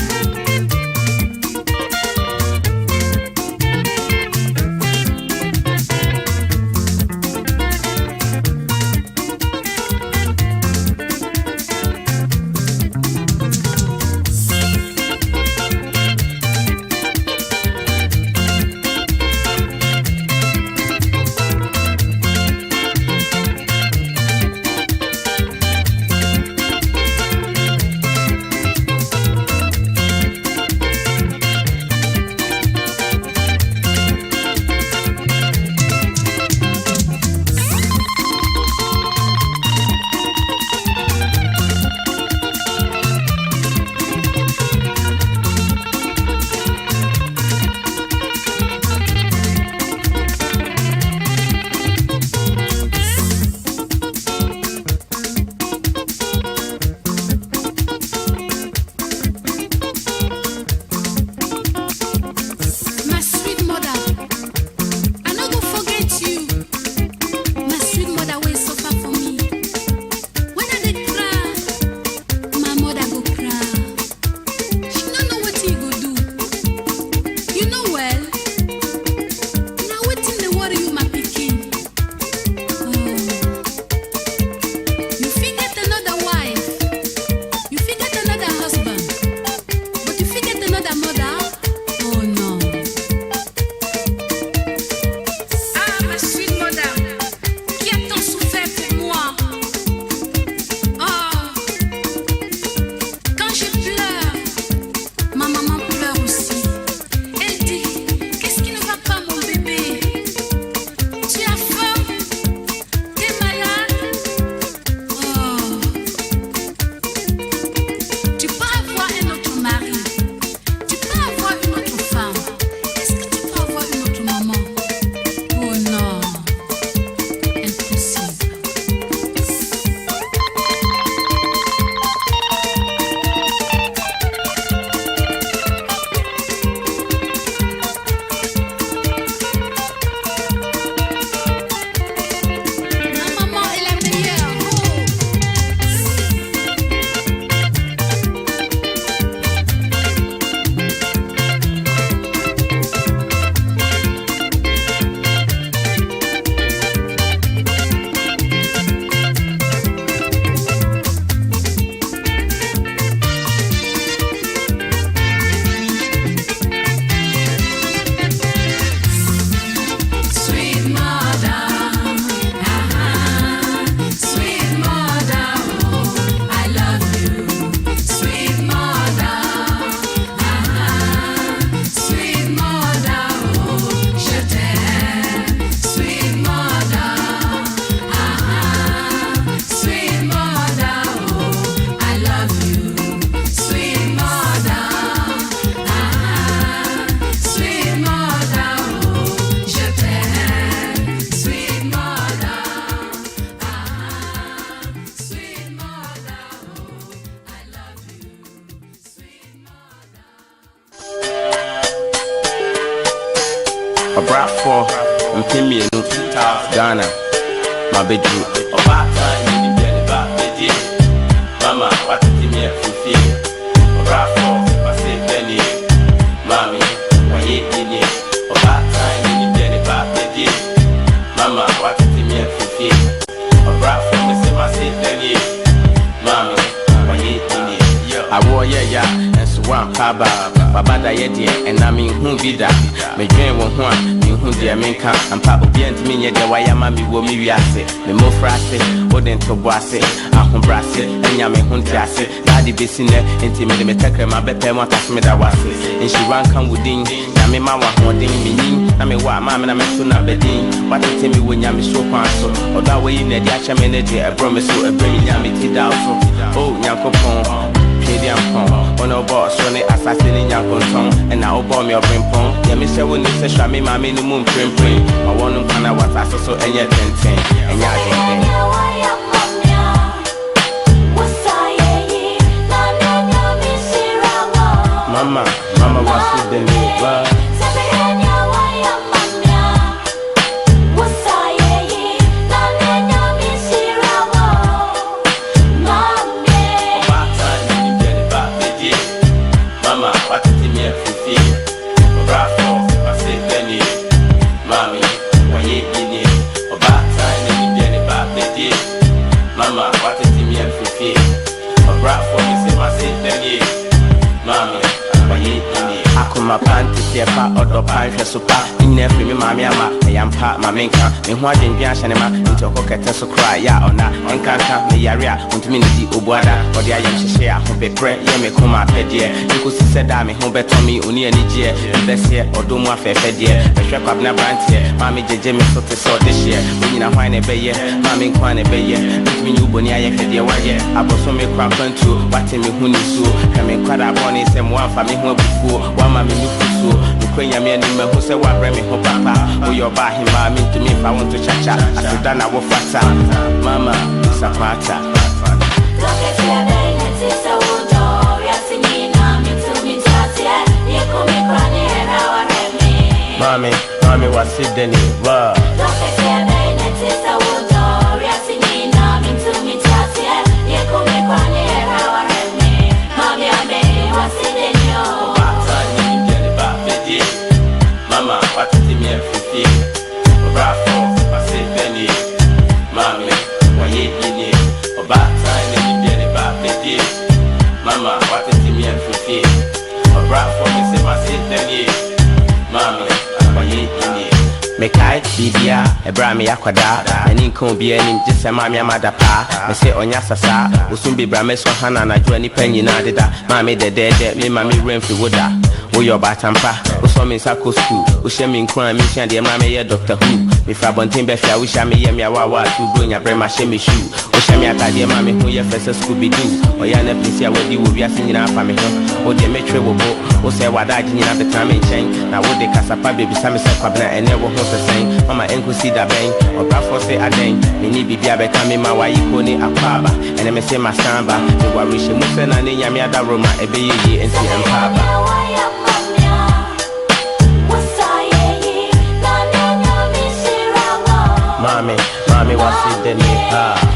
A brat for Mpimi Ghana, my bedroom. A bad time in the belly back, Mama, what did you mean for fear? A brat for my safe penny, Mammy, why you in it? A bad time in the belly back, Mama, what did you mean for fear? A brat for my safe penny, Mammy, why you in it? I wore ya. One paba, Baba Dayedi, and I mean whom be that. Me dream one, me whom dear Minka, and Papa Bient me, the Wayamami will me assay, me more frase, Odin to Boise, Ahum Brasse, and Yami Huntiase, Daddy Bissine, intimate me take my bepe, what I smith I was, and she ran come within, Yami Mama holding me, I mean what Mamma and I meant to not bedin, what to tell me when Yami so so, or that way in the Yacha Menage, I promise you a bring Yami Tidal, oh Yankopon. On a boss, on the assassin in Yankonton, and now bomb your brain pong. Yamisha will need to show me my minimum print. I want to find out what I saw so and yet 10 and Mama was with the new blood. My panty, or pine, super, in every mammy, I am part, my minka, and what in Biashanema, into a cocket so cry, ya or not, and can't come the area, unto me the Ubwada, or the Ayam share, who be pray, ye come up head year, you could see said, I'm home better me, only any year, this year, or do more fair year, a strap up na brand here, Mammy Jimmy so this year, when you wine a bay, Mammy Kwan a bay, between you, Bonia, head year, one year, I was so make crap to what in me who knew so, coming quite a bonnet, and one for me home before, one mammy knew so. When you're me who say what bring me home, Papa, or you're by him, I mean to me if I want to cha cha. I said, Dana, what fata, Mama, it's a pata. Mommy was sitting in wow. Mama, what did you mean for fear? Bravo, I said, Benny, Mammy, why you in it? Or bad time, and you did it back the day. Mama, what did you mean for fear? Or bravo, I said, Benny, Mammy, why you in it? Mekai, Bibia, a Brami Aquada, and in Combian, just a mammy, Madapa, I say on Yasasa, will soon be Brames or Hannah, and I do any penny nada. Mammy, the dead, me, Mammy, Renfrey Wooda. Oh, your batampa, who saw me in Sako school, who shame in crime, mission, the mammy, Doctor Who. If I want him, Befia, wish I may yam yawa to bring a brema shemi shoe. Wish I may at the mammy who your first Scooby Doo, or Yana Pisia, where you will be singing our family, or the metro will go, or say what I didn't have the time in chain. Now, what the Casapa baby, some Sabina, and never was the same. Mama, and could see the bang, or Bravo say a dang, me need be becoming my wife, Pony, a paba, and I may say my samba, the Warish, Musen, and Yamada Roma, a baby, and see and papa. Mommy was in the neighbor.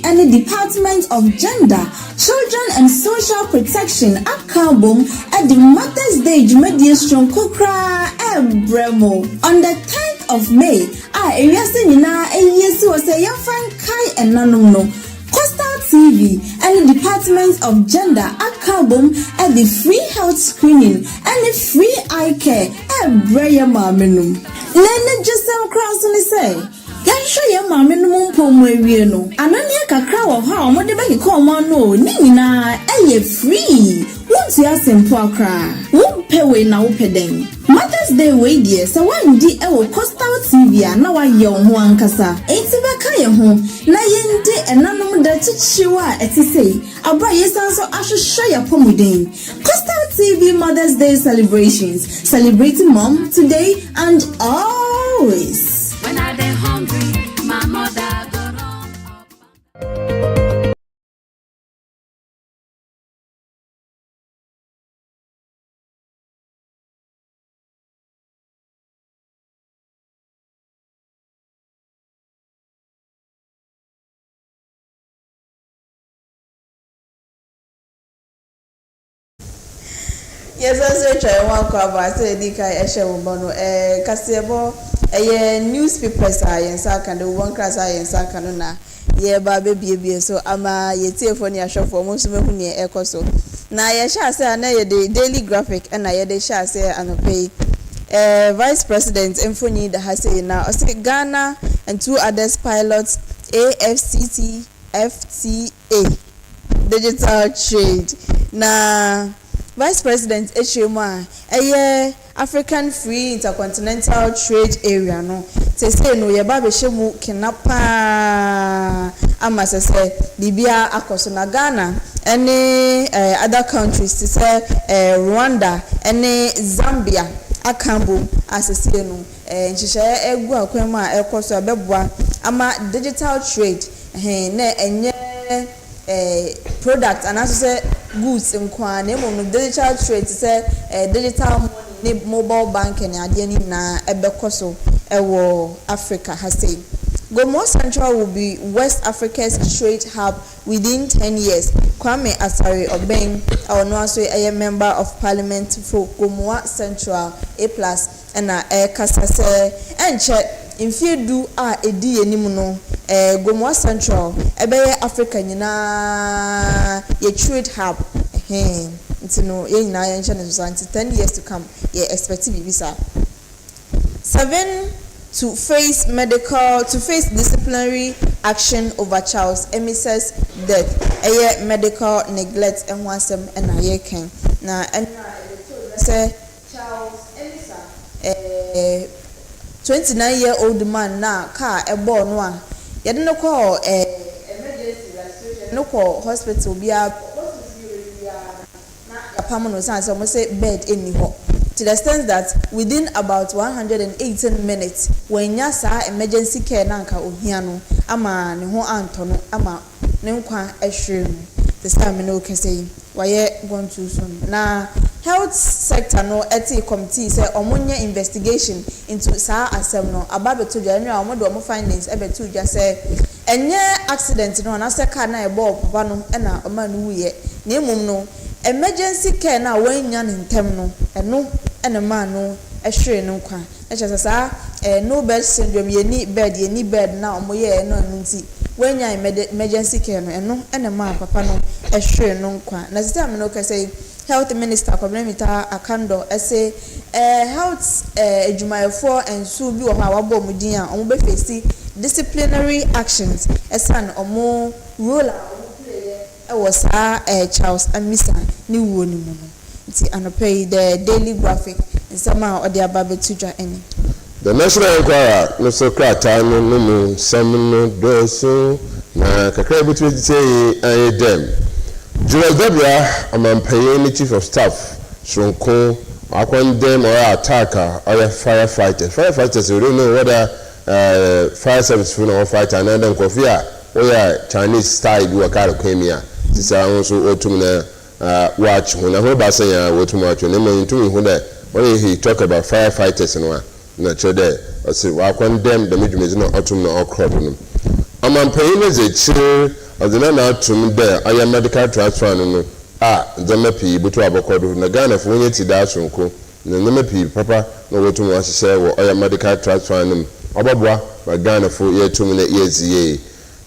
And the Department of Gender, Children and Social Protection at Kabum at the Mother's Day Jumediation Kokra Bremo. On the 10th of May, Eriasinina Yesu was a young fan Kai and Nanuno. Coastal TV and the Department of Gender at Kabum at the free health screening and the free eye care at Breya Mamenum. Let just some cross on the say. Yansho ye maame no mpo mu awie no. Anania kakra wo ha o mo de be ko mo no ni nyina eye free. Won't you simple akra? Won't pay we na wo peden. Mother's Day we dear so one di e wo Coastal TV na wa ye ho ankasa. Enti be ka ye ho na ye ndi enanom da chichiwa etise. Abra yesanso ahwehwe ya pomuden. Coastal TV Mother's Day celebrations, celebrating mom today and always.
When I dey hungry, my mother go run up.
Yes, I say try one cover. Say di kai ehye wo bono kasebo newspapers are yensa kan the one class are yensa kan na ye ba bebie so ama ye tiefo ne ahwefo mo so mehu ne ekoso na ye sha say na ye the daily graphic na ye de sha say anope vice president Mfoni da say na o say Ghana and 2 others pilots AFCT FTA digital trade na Vice President Echema African Free Intercontinental Trade Area no say no ye ba be shemu kinapa ama say bibia akoso na Ghana any other countries say Rwanda any Zambia akambo asese no nhihye egu akwema ekoso abeboa ama digital trade na enye product and also goods in kwan no digital trade say digital money mobile banking ade ni na ebekoso ewo Africa has say Gomo Central will be West Africa's trade hub within 10 years. Kwame Asare Obeng, our also a member of parliament for Gomo Central A+ and Kasa say and check if you do edi enimuno Gomo Central ebe Africa nyina ye trade hub ntino ye nyina ye nche so 10 years to come ye expect visa 7 to face disciplinary action over Charles Emisa's death medical neglect and wasem and aye ken na say Charles Emisa 29-year-old man na car ebo no a ye de no call emergency restoration no call hospital bia na yapam no say so say bed eni ho to the extent that within about 118 minutes when ya sa emergency care na nka ohia no ama ne ho anto no ama ne nkwa ehwem the time no can say why going to soon na health sector no eti committee say omonye investigation into sa asem no ababeto January omo do omo findings ebeto dwa say enye accident no na say car na ebo papa no na oma no wuye na emum no emergency care na wanya ne ntem no eno ene man no ehwe no kwa eche sa no bed syndrome ye ni bed na omo ye no nti wanya emergency care no eno ene man papa no ehwe no kwa na system no ka say health minister Kwabena Akando say health adwumayefo ensu bi wo ha wabo mudin a omo be face disciplinary actions esan omo role was Charles Amisa ni wo ni mu no nti anopay the daily graphic nsama odi ababe tuja eni
the national inquirer no so krata no mu samno doso na kakra bitu say dem Jules Debra amampaye ni chief of staff Shonko akwandem or attacker or firefighters we don't know whether fire service for no fighter and then kofia or Chinese style bi wakaro kwemia sisa also otum na watch huna ho ba say ya wotum watch na mentum hu da when he talk about firefighters no na chode o say akwandem the medwumezi no otum na okrop no amampaye ni ze chire Azina na atum there aya medical transfer no zama pii butu abokodo na Ghana fo onye ti da sonko na zama pii papa na wotum wa hye wo aya medical transfer no obaboa wa Ghana fo ye tum na yezie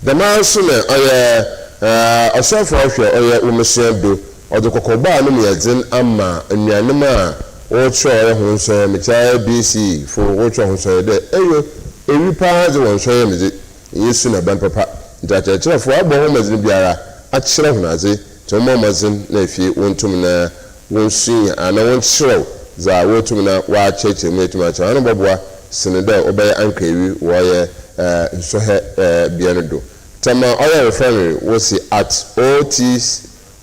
the man so na aya asafo ahwe aya umhye do odokokoba no yezin ama anuanem a wo tro aya ho so mecha BC fo wo tro ho so de eyo ewi pa ze won hwe me yesu na ban papa ntakyerɛkyerɛfo abɔ ho mazin biara akyerɛ ho naze to mo mazin na afie wontum na wonsun ana wonkyerɛw za wotum na wa kyekye mu etuma kyerɛ ano bɔboa sene dɛ obɛyɛ ankawi wɔyɛ nsohe biara do tama ɔyɛ refinery was at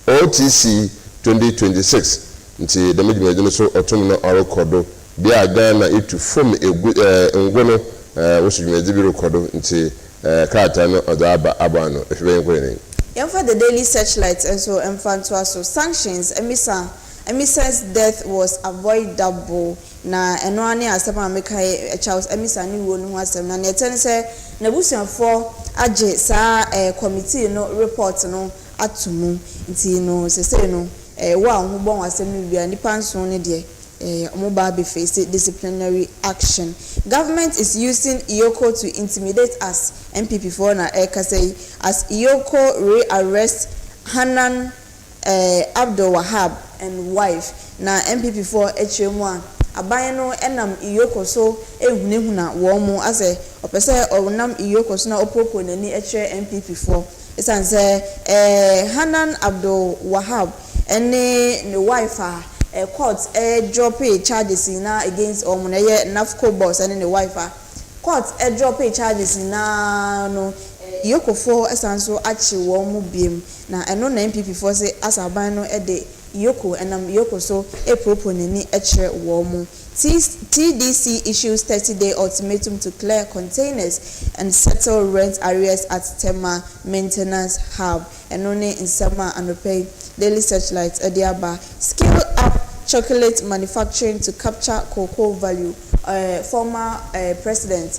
OTC 2026 nti demedimedi no so otum na ɔrekɔdo bia Ghana itu fom ngono wosudwumedi bi rekɔdo nti kaata no ɔda aba no efebe nkɔne
yɛmfa the daily searchlight so emfanto aso sanctions Emisa's death was avoidable na eno ane asɛm a meka Charles Emisa ne wo no ho asɛm na ne ɛtɛn sɛ nabusuafo agye saa committee no report no atumu nti no sese no wo a ho bɔn asɛm no bia nipa nso ne de omoba be face disciplinary action. Government is using Iyoko to intimidate us. MPP for na say as Iyoko rearrest Hanan ABDULLAH and wife na MPP for HM1 aban no enam Iyoko so ehunehuna wo mu ase opese onam Iyoko so na opopo nani ehwe MPP for esan say Hanan ABDULLAH ene ne wife court drop charges na against omuneye NAFCO boss and the wife court drop charges na no Iyoko for esanso achi wo mu biem na eno na MPP for say asaban no de Iyoko enam Iyoko so propo nani echre wo mu. TDC issues 30-day ultimatum to clear containers and settle rent arrears at Tema Maintenance Hub. And only in summer and pay daily searchlight Ediaba. Scale up chocolate manufacturing to capture cocoa value. Former President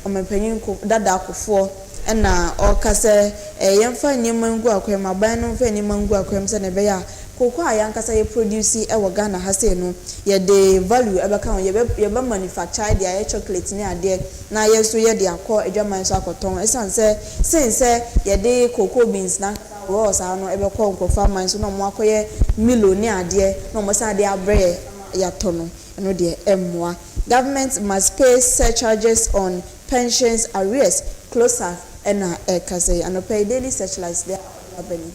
Omepenyin Dada Akufo and Okase Yemfa Nimangu Akwem Abano Fe Nimangu Akwem Senebeya. Cocoa yankasa ye produce e Ghana hase no ye de value e beka ye be manufacture dia chocolate ni ade na ye so ye de akọ edwaman so akoton esanse since ye de cocoa beans na raw sa no e be kọ nkofa man so no mo akoye millionaire ade no mo sa de abre ya tono no de emwa. Government must pay surcharges on pensions arrears closer and kase and pay daily searchlights there happening.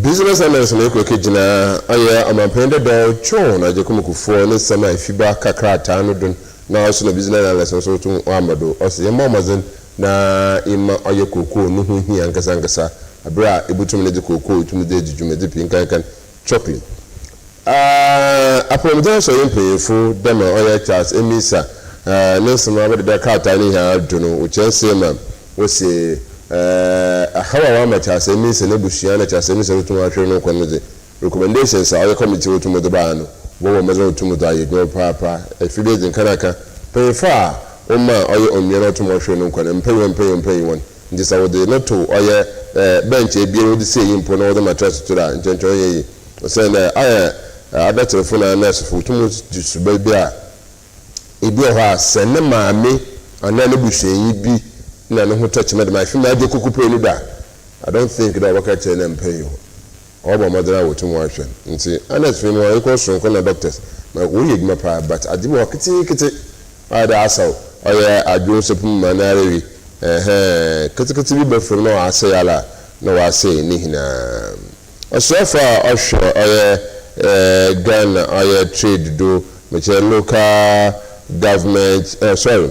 Business analyst na eko kejina aya amampende do chon aje kumukufo ne sama AFIBA kakrata no don na also na business analyst so to amado osi yema mazen na ima aye koko no hu hi ankasa abra ebutum ne de koko tum de jujume de pinkan chocolate apologize so yempefo dem oya Charles Emisa ne sama abede da krata ni ha do no o chense ma wosi hawa wa matasa mi se ne bushia na chasa mi se rutu atwe no kwano de recommendations a committee rutu mo de ba no wo mo rutu mo da ye no papa afide din kanaka pay fa o ma oye onye rutu mo atwe no kwano mpey won ndi sa wo de no to oye bench e bi ro de say impo no de mattress to da nchoncho ye o say na ada telephone na so futu mo su ba bi a ebi o ha se ne maame ana ne bushia yi bi na no ho touch med my film na de kukupe ni da I don't think that work at them pay you obo madara wo tun wa hwe nti honest film wa ko so ko na doctors na wo ye gma pa but adi wo kiti ada asaw oya adwo sepum manare kiti bi be from no ase yala no wa say ni hina osofa osho oya Ghana oya trade do which local government sorry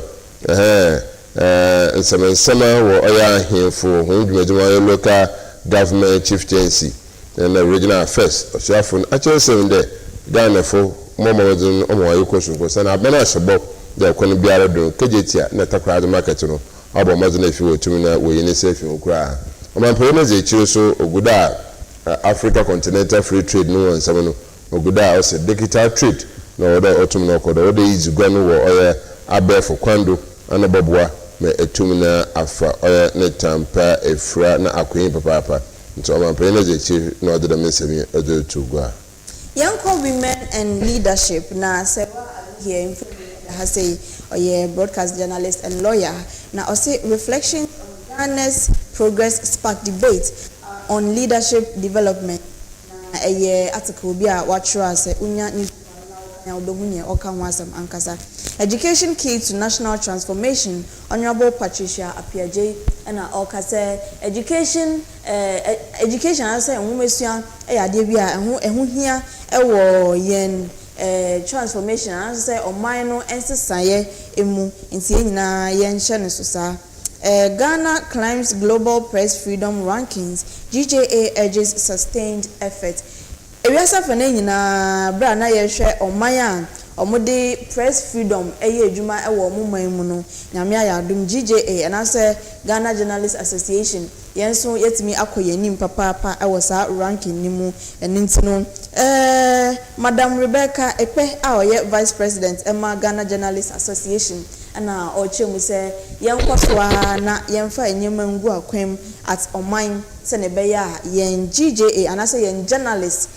nsema wo oya hemfo ho dwumadwuma local government chieftaincy and regional affairs osiafo actually saying that Ghana fo momodun omo ayikoso so na abana asebo de kwano biara do kejetia na takra de market no abo mazo na fi wotumi na wo yene sefi okura omampo na ze chiro so oguda Africa Continental Free Trade no nsema no oguda o se digital trade no oda otum no kodo oda izugwa no wo oya abefo kwando ana babwa me etumina afa oya ne tampa efra na akwen papa nti o man prene je chi na odo da mensemi odo tugwa
young women and leadership na se here in has say oye broadcast journalist and lawyer na o say reflection on Ghana's progress spark debate on leadership development na article bi a watchra say unya ni obehunie oka ho asem ankasa. Education key to national transformation. Honorable Patricia Apiaje na oka say education as enwumesua ade bia ehu hia ewo yen transformation as say oman no ensesaye emu nti nyina yen hye ne so sa. Ghana climbs global press freedom rankings. GJA urges sustained effort. Ewiasa fane nyina bra na ye hwe oman omode press freedom eye adwuma ewo omoman mu no nyame ayadum GJA and say Ghana Journalists Association yenso yetimi akoyanim papa ewo sa ranking ni mu eninti no Madam Rebecca Epe a oye Vice President Emma Ghana Journalists Association ana ochemu say yenkoswa na yemfa enyema ngu akwem at oman se ne beya yen GJA and say yen journalists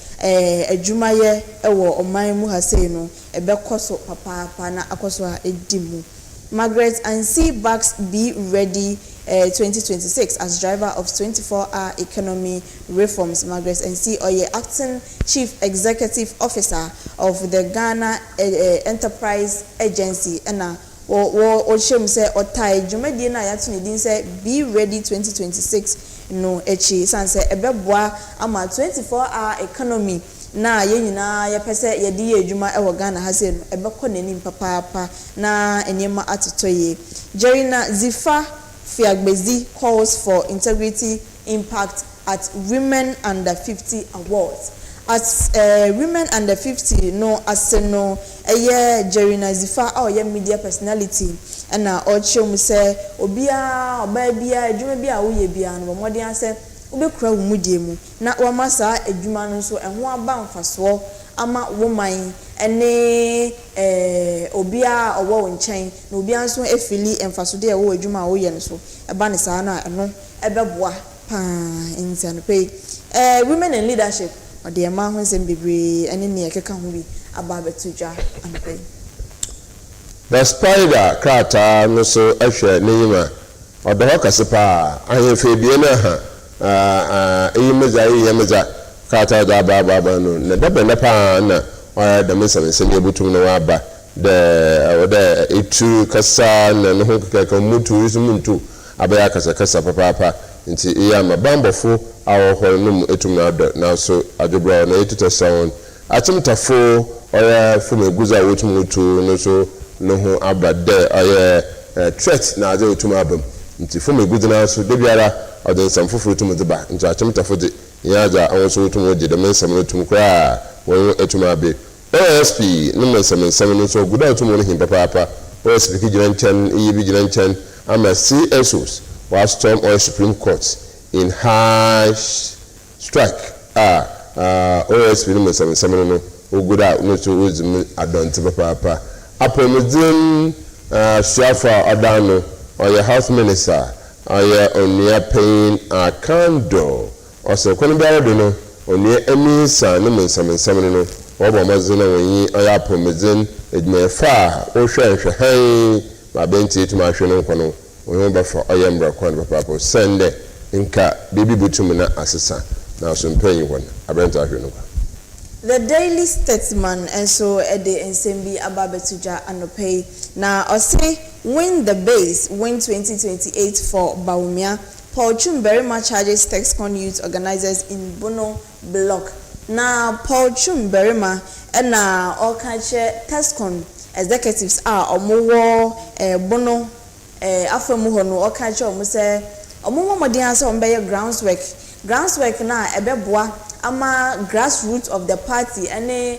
adwumaye ewo oman mu ha sei no ebekoso papa na akoso a edimu. Margaret Ansi Bax be ready 2026 as driver of 24-hour economy reforms. Margaret Ansi Oye, acting chief executive officer of the Ghana Enterprise Agency and o shem say otai jumadi na yatu ni din say be ready 2026 no echi san say ebeboa ama 24-hour economy na ye nyina ye pese ye di adwuma e wo Ghana ha se no ebekọ nanim papa na enema atotoye. Jerina Zifa Fiagbezi calls for integrity impact at Women Under 50 Awards. At Women Under 50 no aseno eye Jerina Zifa a ye media personality na ochum say obia oba bia adwuma bia wo ye bia no modern say obekura wo mudie mu na wo masa adwuma no so eho aba mfaso ama woman ene obia owo nchen na obia nso efili emfaso de wo adwuma wo ye no so eba ne saa na eno ebeboa pa intian pay women in leadership ode ema ho nsem bebre ene ne ekeka ho bi aba betudwa anpay.
The spider krata no so ehwe neyima odo hokase pa ahemfe bie na ha yemeza krata da baba no na dabe na pa na oya da mense ne butum no aba de etu kasa na no hokaka mutu isumuntu abaya kasa papa nti iya mabambofo awo no etum na do na so adwebra na etuta sound atimtafo oya fumeguza wotumutu no so no ho abade aye threat na ade otum abam nti fumeguza na so de biara ode samfofo otum de ba nti atimtafo de yaja awon so otum de mensam otum kra won etum abe OSP no mensam no so guda otum no him papa OSP ki giranchen bi giranchen ama CSOs was storm on Supreme Court in high strike OSP no mensam no oguda no so ozim adonte papa apomedin Shafa Adano or your house minister or your onia pain akando or so konbiara do no onia emisa no mensam no obo mazina wenyi oya apomedin edmefa o hwehwe han ma benti tuma hwe no kono o ba for oyembra kwan papa sende nka baby butum na asesa na so mpanyi won abrenta hwe no.
The Daily Statesman and so Ede Nsembi Ababetuja Anope na Ose win the base win 2028 for Baumia. Paul Chumberima charges Texcon youth organizers in Bono block. Na Paul Chumberima and na Okache Texcon executives are omowo Bono afemu no Okache omuse omowo modern so mbeye groundswork na ebeboa ama grassroots of the party ene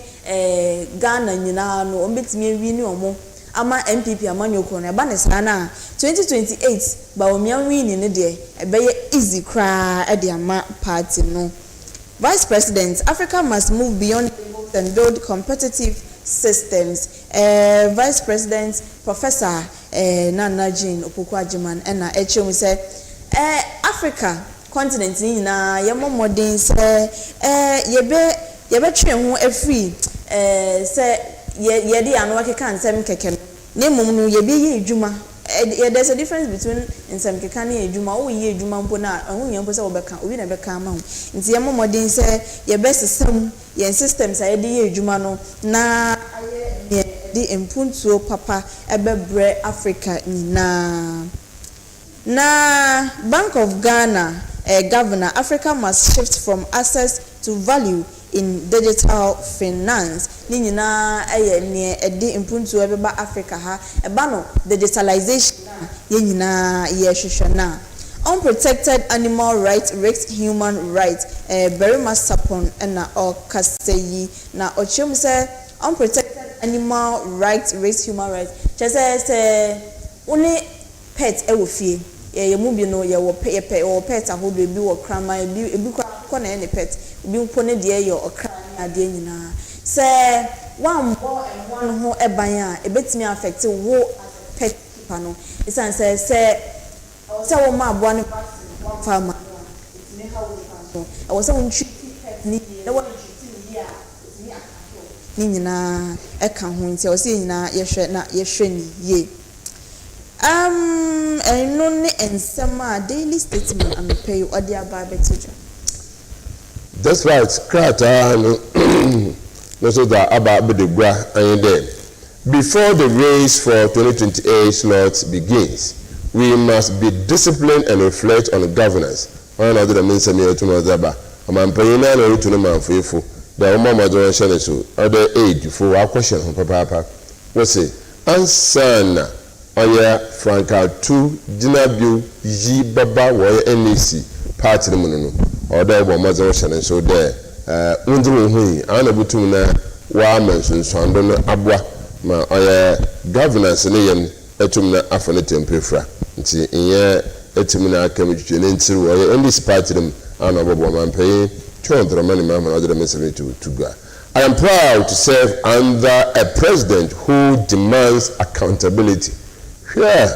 Ghana nyina no ombetimi wini omo ama MPP amanyoko na eba ne sana 2028 ba omia wini ne de ebeye easy cry e de ama party no. Vice President, Africa must move beyond and build competitive systems. Vice President Professor Nana Jean Opoku-Agyeman ena echemu say Africa continent na yemo modern say yebe twe ho afri say ye dey anu akeka nsem keke ne mum no yebe ye edwuma there's a difference between nsem keka na edwuma o ye edwuma mpo na ho nyempo say obeka obi na beka ma ho nti yemo modern say yebe system ye systems ay dey edwuma no na di impuntuo papa ebebre Africa nyina na Bank of Ghana governor Africa must shift from access to value in digital finance ni nyina ne edi impuntuo ebeba Africa ha eba no digitalization ye nyina ye hwehwe na unprotected animal rights risks human rights very much upon na okaseyi na ochim say unprotected animal rights risks human rights say only pet e wo fie ye mu bi no ye wo pet ahodo bi wo krama bi kwa na ne pet bi mpo ne de ye okra na de nyina say one more and one ho eban a ebetimi affect wo pet pano isan say wo ma abo ne farmer itimi ha wo so I was on treat ni na wo treat ni a itimi akato ni nyina eka ho nti o se nyina yehwe na yehwe ni ye eno ne ensema daily statement and pay you odi aba betuja.
That's right. Krata no so that about ABDULLAH and then before the race for 2028 slots begins, we must be disciplined and reflect on governance. One of the means me to know that I'm paying na to no man for the OMAR generation so other aid for our question papa we say answer oya franka 2 Jinabu yi baba wo NEC party no no order OMAR generation so there undru hu ana butum na wa mensunsuando no aboa ma oya governance ne yem etum na afane tempefra nti enye etum na akamtwe ne ntiru oya NEC party dem ana bobo man pay I am proud to serve under a president who demands accountability. Yeah.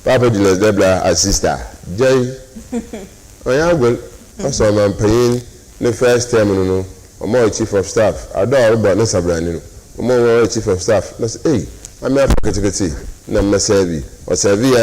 Papa Julius Debla, a sister. Jay. I am well. Also, I'm paying the first term. No, I'm more chief of staff. I don't know about this. I'm more chief of staff. Let's hey. I'm a secretary. I'm a service. Or service.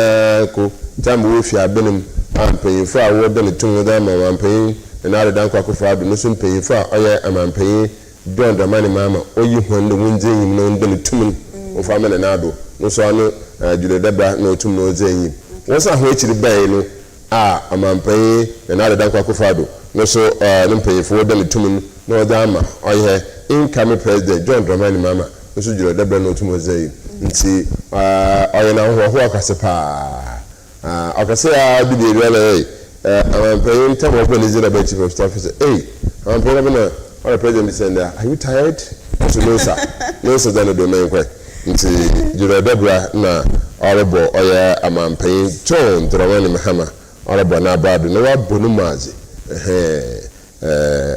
Time with your benim. I'm paying for a word than the two of them. I'm paying. And now the danko akufra do no so pay for oya am pay don the money mama oyi hon the wunje no don tumun o fa me na do no so anu jude debra no tum no zenyi won sa ho ekiri bai no am pay and now the danko akufra do no so no pay for don tumun no da ama oya incoming president John Dramani mama no so jude debra no tum zenyi nti oya na ho akasepa akase a bi de rele I'm paying time of Elizabeth about chief of staff. Hey, I'm paying the president said, are you tired? So no sir, no sir, then do not quite. Into Judah Debra na Arabo oya am paying John Dramani Mahama Arabo na bad no wa bonumazi.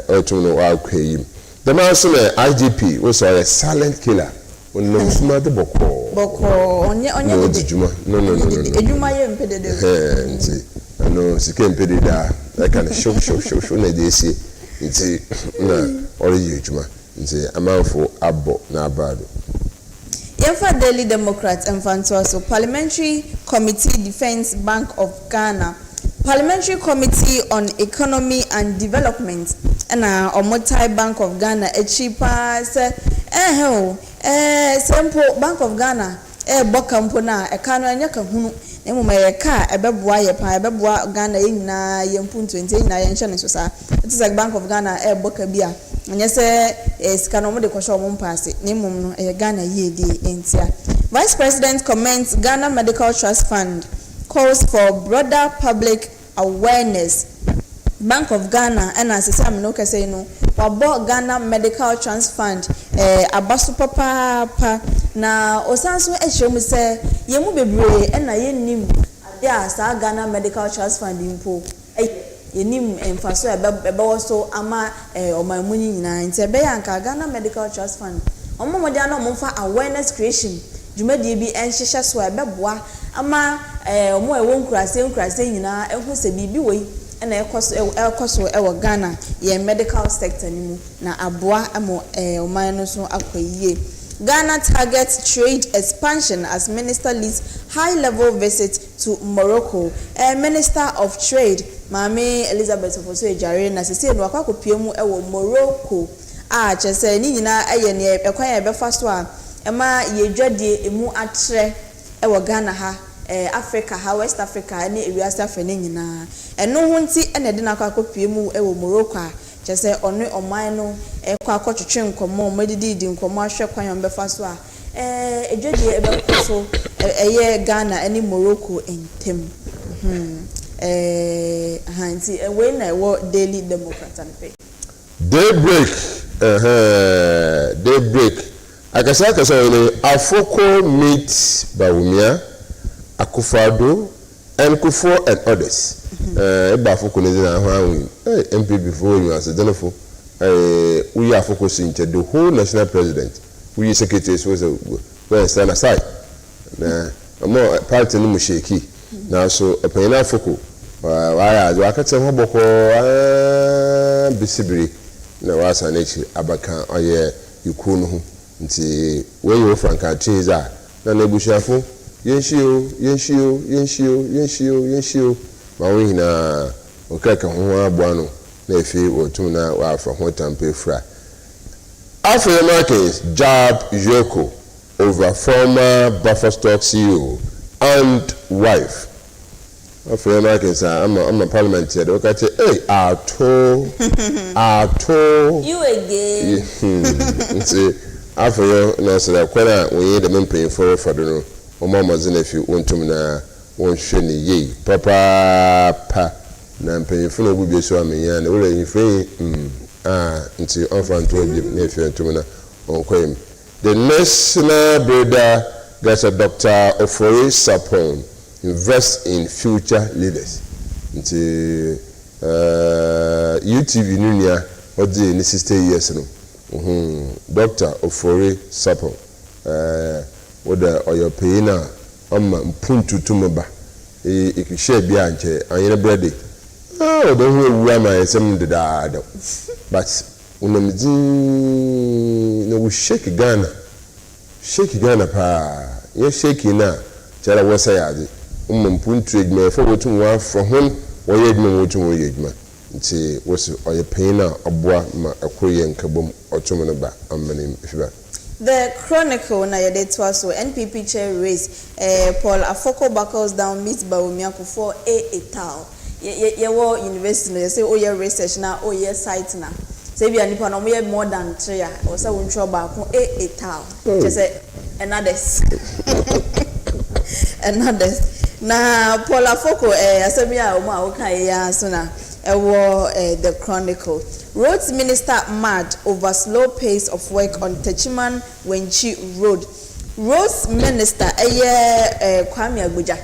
Otuno wa kweyim. The man say IGP was a silent killer. On no smart boko onye no
ejuma ye mpedede
no sikem pedida I can show na dey see nti na ori ejuma nti amanfo abo na abado
Yefa Daily Democrat Mfanto so Parliamentary Committee Defense Bank of Ghana Parliamentary Committee on Economy and Development na Omotai Bank of Ghana cheaper simple Bank of Ghana bokampo na eka no anya ka hunu emuma ye ka ebeboa ye pa ebeboa Ghana yina ye mpuntu enti yina ye nhye ne so sa it is like Bank of Ghana boka bia anya se sika no mo de kwosho mo mpaase ne mum no Ghana ye di entia Vice President comments Ghana Medical Trust Fund calls for broader public awareness Bank of Ghana and as Sam no kase no wabo Ghana Medical Trust Fund abaso papa na osanso ehwemu se yemu bebre na yenim ade a sa Ghana Medical Trust Fund impo yenim emfaso ebewo so ama omamunyi nyina nti ebe ya nka Ghana Medical Trust Fund omomode ana omfa awareness creation dwumadi bi enhyehye so ebeboa ama omo ewo nkurase nyina ehu se bibi woi na ekoso ewo Ghana ye medical sector ni mu na aboa amo oman no so akoyiye Ghana targets trade expansion as minister leads high-level visit to Morocco. Minister of Trade, Mame Elizabeth Ofosu Ejare, na sisi no akwakopiemu ewo Morocco. kyese ni nyina eye ne ekwan ya befa so a ema yedwadie emu atre ewo Ghana ha Africa ha West Africa ne ewiase afa ne nyina eno ho nti ene de na akopie mu ewo Morocco a kyese ono oman no ekwa akotwetwe nkomo medidi nkomo ahwe kwan ya befa so a edwadie ebeko so eye Ghana ene Morocco entem hanti we na wo Daily Democrat and pay
daybreak akasa ile Afoko meet Bawumia Akufo-Addo and Kufuor and others eba Afoko ne na ho awin MP before you as denofo we Afoko sinche the whole national president we secretary was well stand aside na mo party no musheki na so epena Afoko wa akate ho boko bisibiri na wasa nechi abaka oye ikuo no ho nti when you franka chiza na nebushafo yenshio ma we hina okaka ho aboa no na efi otum na wa afa ho tampe fra AFIBA markets jab Yoko over former Buffer Stock CEO and wife. AFIBA markets I'm a parliament here. Okay, hey, ato
you again.
See, AFIBA na say that when we the men paying for no Oma mazina if you want to na won hwe ye papa na paying for no bi so amenya na we free nti offer to bi na if you to na on kwem. The national brother gets a Dr. Ofori Sapon invest in future leaders. Nti UTV nunia odi ni 60 years no. Dr. Ofori Sapon oda oyo payina amma mpuntu tumba ikishe bia nche anyere brede odo hu ewu ama esem deda but unamzi no we shake Ghana pa ye shake na tell wasa yade mpuntu edma for wotum wa for hon wo ye edma wotum wo ye edma nti wosi oyo payina aboa ma akoye nkabom otum no ba amane fiba.
The Chronicle na yedetwa so NPP chair race Paul Afoko buckles down meets Bawumia Kufuor etal ye wo university no say oye research na oye site na say bia nipa no mo more than 3 or say wontro ba ko etal just say another's na Paul Afoko asabia o ma o kan ya so na the Chronicle. Roads Minister mad over slow pace of work on Techiman Wenchi Road. Roads Minister Kwame Abuja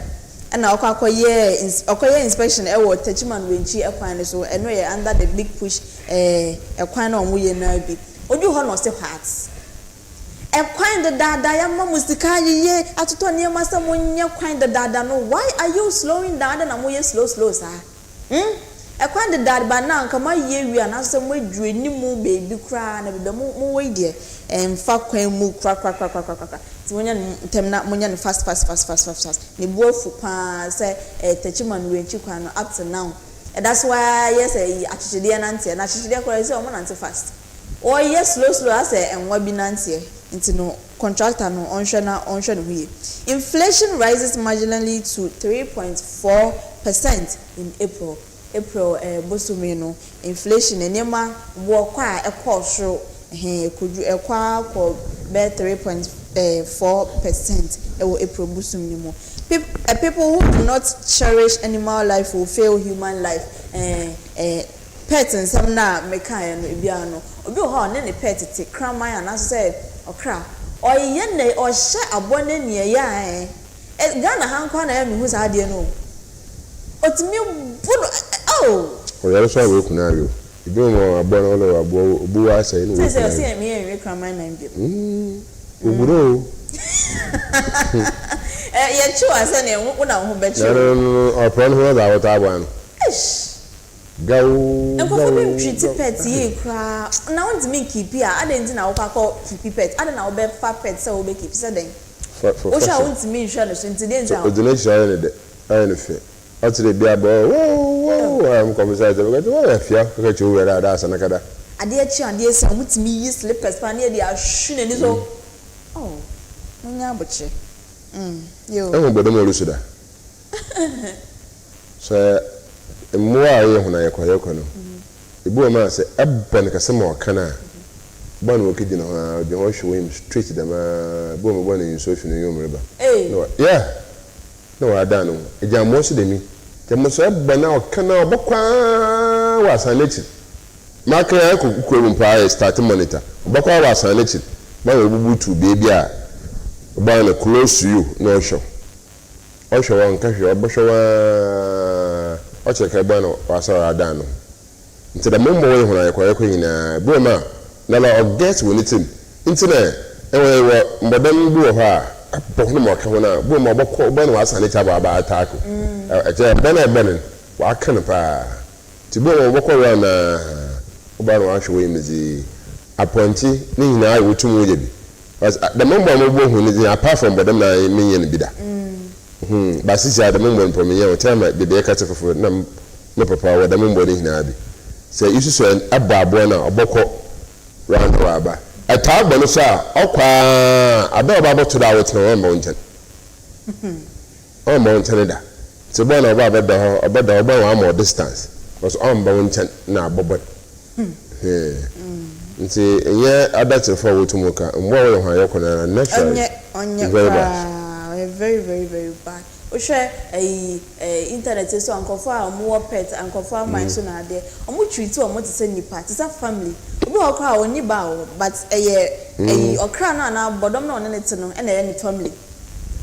and okoye inspection Techiman Wenchi ekwan so eno ye under the big push ekwan na omo ye na bi. Odu ho no se parts. Ekwan the dada ya mamusika ye atoto ne masa monye kwan the dada no. Why are you slowing down na mo ye slow sir? Ekwan the dad ba na nka ma ye wi ana so mo dru animu baby kra na be mo we de emfa kwan mu kra ti wonya ntem na monya ne fast ne bofu pa say Techiman Wenchi kwan no up to now that's why yes achide na ntie na achide kra say o mo na ntie fast o yes slow as enwa bi na ntie nti no contractor no onhwe no hu. Inflation rises marginally to 3.4% in April bosumi no inflation enema wo kwa ekosho kudu ekwa ko be 3.4% ewo April bosumi mo. People who do not cherish animal life will fail human life. Pets and some na meka no ebia no obi ho ne pet te kraman ana say okra oye ne o hye abone ne ya Ghana hankwa na ya mi hu sa de no otimi buno
yaro so we kuna yo ibi mo abon lo abo obu wa sai no
say me enwe kraman na mbi
oguro
ye chu asa ne wo na ho be chu
no plan ho da wata abo gawo
enko fo be treat pet ye kra na want me keep ya adenti na wo kakọ keep pet ada na wo be fa pet say wo be keep say den o sha want me insure no so ntide nja
o de na sha ne de ai ne fe ati de bia bo I'm commissaire we go afia ka chu we da asa na kada
ade chi ade ese omutimi yi slippers pa na de ahwe na ni so oh nya boche yo
e mo bodo mo rusuda so mo a ye huna ye ko no ibu ma se abban ka sama wakana ba no kidi na ha de ho hwe him straight dem bo mo bo na yin so fi no yom reba no yeah no ada no e ja mo so de mi te mo so abban na wakana obokwa wa saneti maka ya ko mpa start monitor obokwa wa saneti ba we bubutu baby a ba na close to you no show wan ka hwe obosho wa cheke ba no wa sa ada no nti da mommo we hona yakwa nyina bo ma na la get wonitim nti na ewe mbodam bu ho a bohno mo ka hona bo ma obokọ ba na wa sa ne cha ba attack eje ba na ben wa kan pa ti bo mo obokọ wa na ba na wa hwe mizi appointi ni nyina ayi wotum wo bi da mommo mo bo hu ni apart from bodam na menye ne bida ba sisi da mommo npo menye o tema de ka tefofo na no papa wa da mommo ni nyina bi say isu so ababo na obokọ round wa ba atagbo no so a okwa ada obabo to da wot na mountain mountain da se bo na obaba da ho obada oba wa more distance because mountain na abobo nti enye adate for wotumoka mbo wo ho ayekona na natural
onye very very very bad ohwe internet so ankofo a mo pet ankofo a man so na ade omo treat omo te say nipa te say family obi okra a oni ba o but okra na bodom na onene te no na ye ni family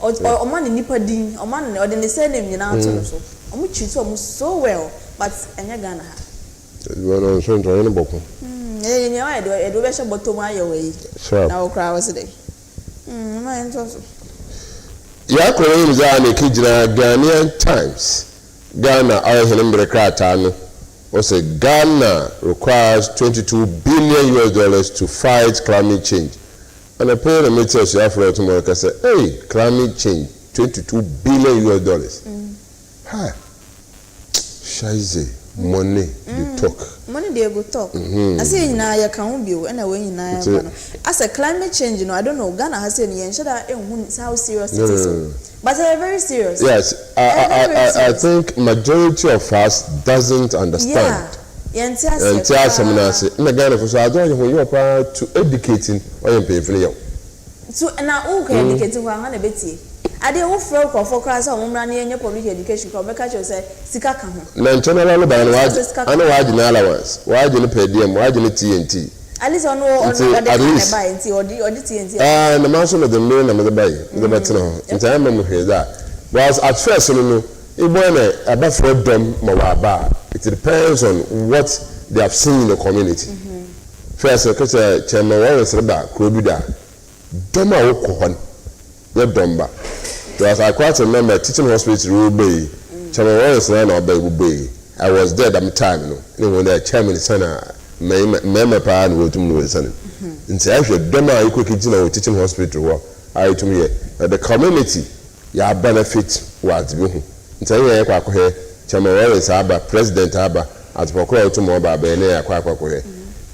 omo ne nipa din omo ne ode ne say name nyina ato no so omo treat omo so well but enye Ghana ha
no so nto ne boko
nye wa edo be she bottom aye we na okra was dey ma ento so
ya ko yin za ne kijira Ghanaian Times Ghana ayehele mberekrata no o say Ghana requires $22 billion to fight climate change and a pair of meters you afro tomorrow ka say hey climate change $22 billion ha shaize money they talk
money they go talk I say nyina ya kan ho bio na we nyina ya ba no as a climate change you know I don't know Ghana has say yen shada ehun how serious it is but they are very serious.
Yes I think majority of us doesn't understand yentia semina say na Ghana for so ajo you pa to educating or paying you
to na o ka educating kwa na betie ade wo fro ko for class o mra na yenye public education ko be ka cho say sika ka ho
na internal ba na ana waji na allowance waji ne per diem waji ne TNT
at least ono ade na buy nti odi TNT
na man so the main na me buy the better no nti I am here that was at first no ibo na aba for dom ma wa ba it depends on what they have seen in the community first because chairman wa se ba krobuda dom a wo ko hon ye domba because I quite remember teaching hospital will be chairman was na obey I was there that time no when the chairman sana me pa na wotum no sana nti I should doma I could kitchen teaching hospital wo I to me the community ya benefit what be hu nti ye kwa akọ chairman was aba president aba at pokro to mo ba be na ya kwa akọ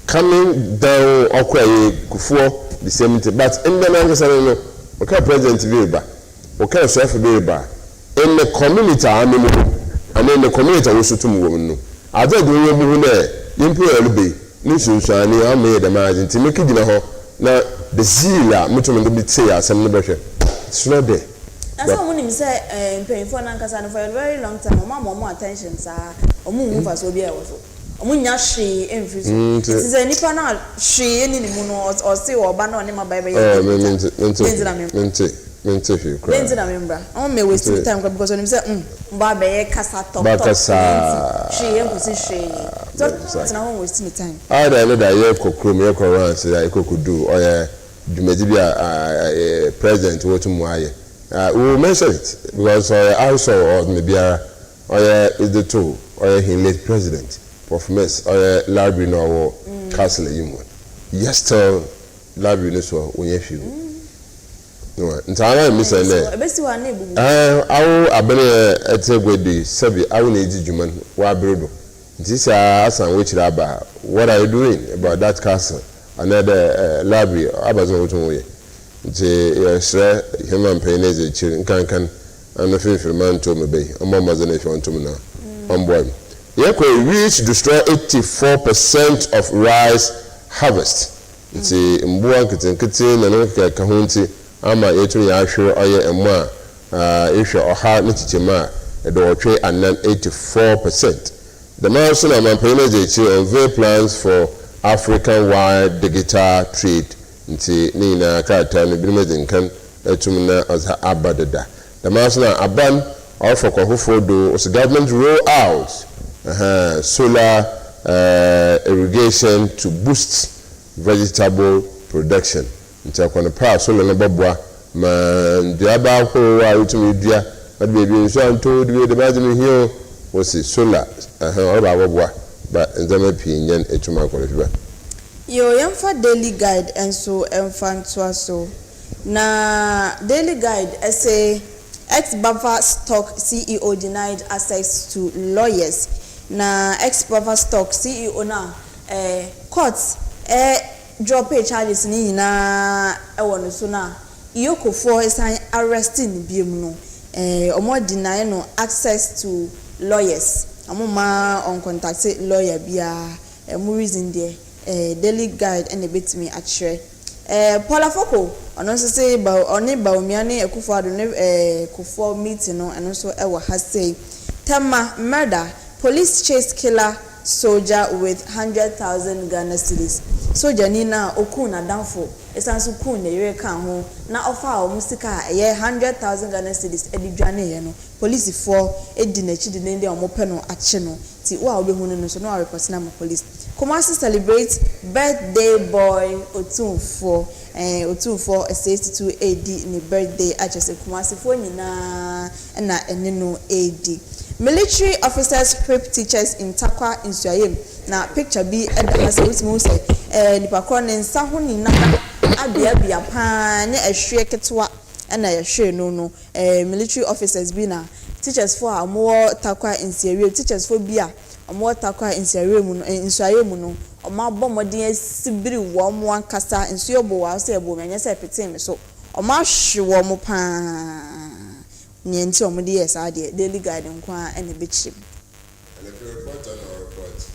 coming down okwa kufuo the same thing but in the na no okay president Viva okay chef Viva in the community and in the community we should to no ade do we mu na employer be ni sunsuani am the margin to make gina ho na the zeal mutum ndo bi say asem no behwe it's not there
that's how we say for na nkasa no for a very long time mama attention sa omu move so bi e wo so omunya hwe emfiso it is anipa na hwe eni ni mu no o se oba na oni mabai ye
mente fi kra
mente na membra o me waste time because oni say mba be ye kasa top hwe enkusi hwe na ho waste me time
I don't know that ye kokrom ye koran say ye kokudu o ye dwumadi bia president wotum aye we will mention it because also or maybe is the two or he late president performance or library no castle you yes tell library no so when you feel no ntana mi say na
ebesi wa na ebubu
awu abene etegwedi sebi awu na edi djuman wa abredo This asan which raba. What are you doing about that castle? Another library. Abazon utumwe. Nti sre human penis e chiri nkankan and the man to me bay. Mama zane if you want to me now. Boy. Yekwe reach destroy 84% of rice harvest. Nti mbuwa nkiti na nuka kahunti ama yetu ya ahwe oye emwa ihwe oha nchichema edo otwe anan 84%. The National Management unveil plans for African-wide digital trade. Nti nina kata ni bilimezi nkan etumina oza abadada. The National Aban offer kwahufodo os government roll out solar irrigation to boost vegetable production. Nti akwana pa solar na babwa ma ndiaba ko wa utumi dua but baby nso anto de bazimi here was solar oba babwa but nzama pinyan etuma ko fiba.
Yo yamfa daily guide enso emfa so na daily guide say ex-Buffer Stock CEO denied access to lawyers. Na ex-Buffer Stock CEO na courts drop charges ni na ewono so na iyoko for esan arresting biem no omo deny no access to lawyers. Amoma on contact lawyer bia mo reason there daily guide and a bit me at share Paula Foko ono say ba oni ba omiane ekufo ado ne kufo meeting no and also ewa has say Tema murder police chase killer soldier with 100,000 Ghana cedis. Soldier ni na okun na danfo esanso kun na yere kan ho na offer o musika ye 100,000 Ghana cedis edidwane ye no police for edi na chi de ne de omope no ache no ti wa obehunu no so no report na police Kumasi celebrate birthday boy Otunfo 62 AD ni birthday achese Kumasi fo nyina na eneno AD. Military officers prep teachers in Takwa in Suayem na picture bi edase utimo say nipa kro ne nsa ho ni na abia pa ne ehwe ketwa na ehwe no military officers bi na teachers for amwo Takwa in Suayem teachers for bia amwo Takwa in Suayem no oma bomodin asibiri wo mo ankasa nsuyo bo wa so ebo menye se petin me so oma hwe wo mo pa Nienti omudi yes ade daily guide nkwa ene bechi.
And if you report on our report,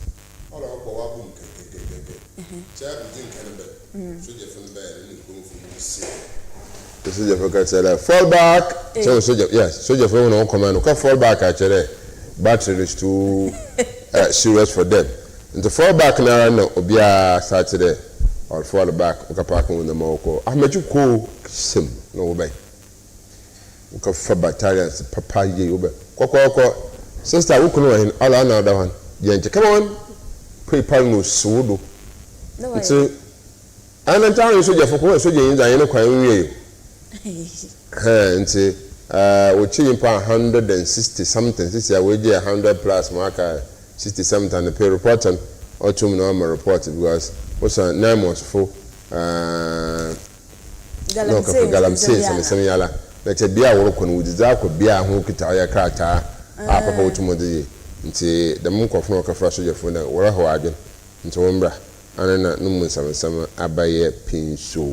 all our power boom keke. Child din kanbe. Soja from the bed and go from see. The soja for ka fall back. So soja yes, soja for no command. Ka fall back actually. Battery is too serious for them. And to fall back now no obia Saturday or fall back ka park on the moko. Ahmeju ko sim no obey. For battalions, papa ye ube. Koko, sister, who can win all another one. Yench, come on, prepare no sudo. No, it's a and time soldier for soldiers. I know quite real. And say, we're changing per 160 something. This year we get 100 plus marker 60 something. And the pay report and or 2 normal report because what's 9 months for Galamsey, some yala. Let a beer work on with Zako beer who could tell your crata. Papa Tomodi. Nti the monk of Noka Frasha for the Warahoagan into Umbra and then no summer abaye pinso.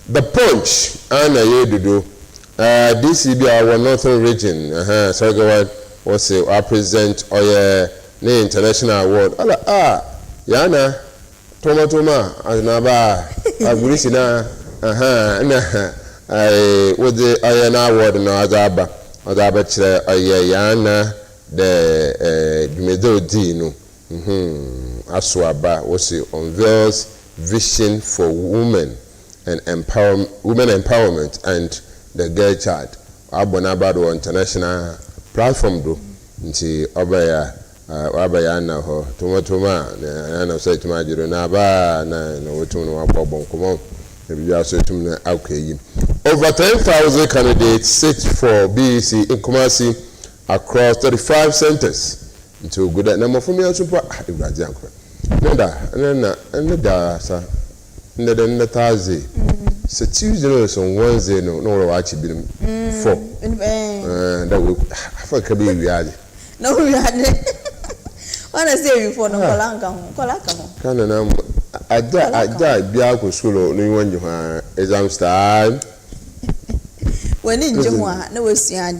The punch Anna Yedudu this is our northern region. So go on was our president or the international award. Yana Tomatoma Anaba Agurisina. I with the iron award no Azaba chere ayana the Medo Dino Aswaba was unveils vision for women and women empowerment and the girl child. Abonabado international platform do nti obaya na ho tomatoma na say to majiro na ba na wotu no abobon komo. Over 10,000 candidates sit for BEC in Kumasi across 35 centers. Into good number for me also. Neda sa neda Thursday. So Tuesday on Wednesday no watch it 4. That will have a cabi reality.
No we had. Wanna say before no kolaka.
Kana na aja bia ko school no wanju ha exams time.
When in Jumwa, no was dear.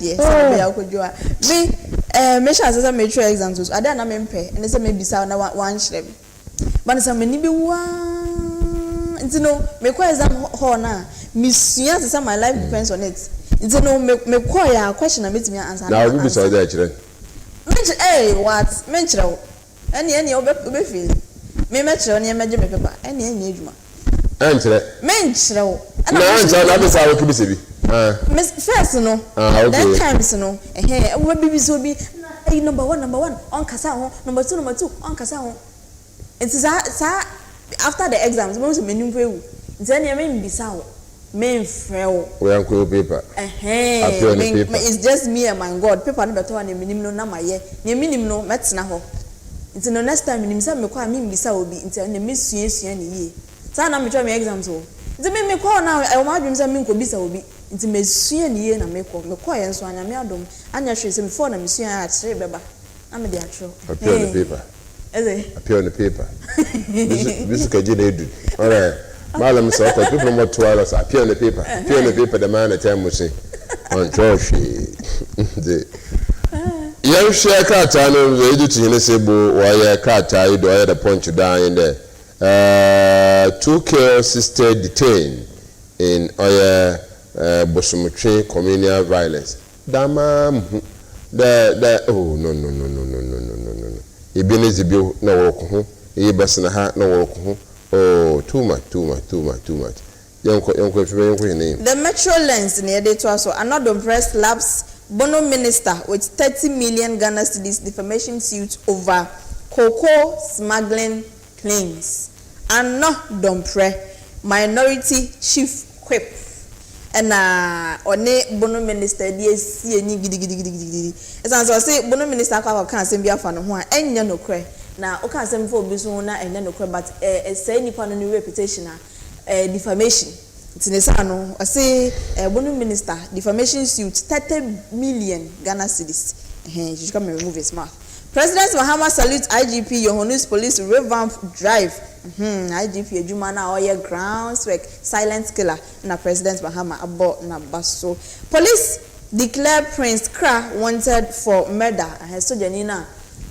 Me shall say make sure exams. I don't know pay, and it's maybe sound one shilling. But some many be one. It's no, me quite exam horna. Miss Yes, my life depends on it. It's no, me quite a question and meet me answer.
Now, we be so there, children.
What? Mention any over feel. Me metro near Major paper, any enigma.
Answer.
Mention.
And I was our Kibisibi.
Miss First, no. That times, no. Hey, what baby so be number one, on Casao, number two, on Casao. It's after the exams, most menu will. Then you may be sour. Main frail.
We are cool paper.
It's just me and my God. Paper number 2 and minimum number ye. Near minimum, that's now. It's no next time in himself, me quite mean be so be until the miss any ye. Son, I'm trying my exams. It's a me call now. I want him some minko be so be. It's a messiah and a make me quiet and so I'm yardom. And I should say before the monsieur had said, Baba. I'm a dear true.
Appear on the paper. Appear on the paper. This is a all right. Madam said, people more 2 hours appear on the paper. Appear on the paper, the man at time will say, on Josh. Young share car time, the editing in a sable, wire car tie, do I had a punch down in there. 2 care sister detained in Oya Bosumutri communal violence. Damn, oh, no. Ibinizi bill no walk, Ibasana no walk. Oh, too much. Young name.
The Metro Lens near the Twaso, another press labs Bono minister with 30 million Ghana cedis defamation suit over cocoa smuggling claims. And no Dompre, minority chief whip. And one Bono minister ESSIEN gidi. As I say, Bono minister can't send me a fan of one and no cray. Now, okay, some for Bisona and then but say any part of new reputation, defamation. It's in the Sano. I say, Bono minister, defamation suit 30 million Ghana cedis. He should come and remove his mouth. President Mahama salutes IGP Yohanus Police revamp drive. IGP Ejumana Oye groundswork silent killer. Na President Mahama about na baso. Police declare Prince Kra wanted for murder. So Janina.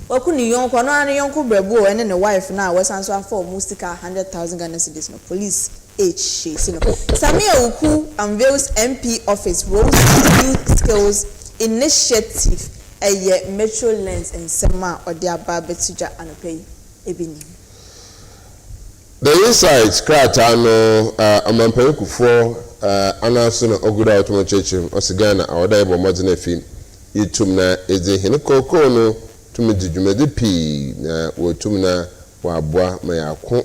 Wakuni yonko no ani yonko brebu ene ne wife na wesanso afọ mustika 100,000 Ghana cedis no police she you know. Samia Uku unveils MP office roles youth skills initiative a Metro Lens and Sema or their Barbetuja and pay ebini.
The insights Kratano Amamperiku for Anasuna Oguda Automotive Osigana or Daibo Mazinefi Yitumna Eze Hinoko Kono to me the P or Tumna Wabwa my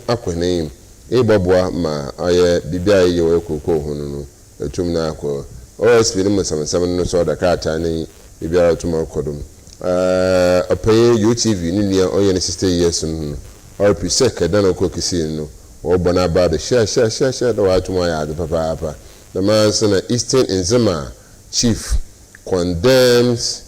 aquaname Ebabwa ma aye bibia ye Koko Hono Tumna ko or speeding some 7 so the Kratani bibia tomorrow Kodum. A pay UTV Ninia or any 60 years or Piseka Dano Kokisino. Or Bonaba the share the white to my the papa. The man son Eastern Inzima chief condemns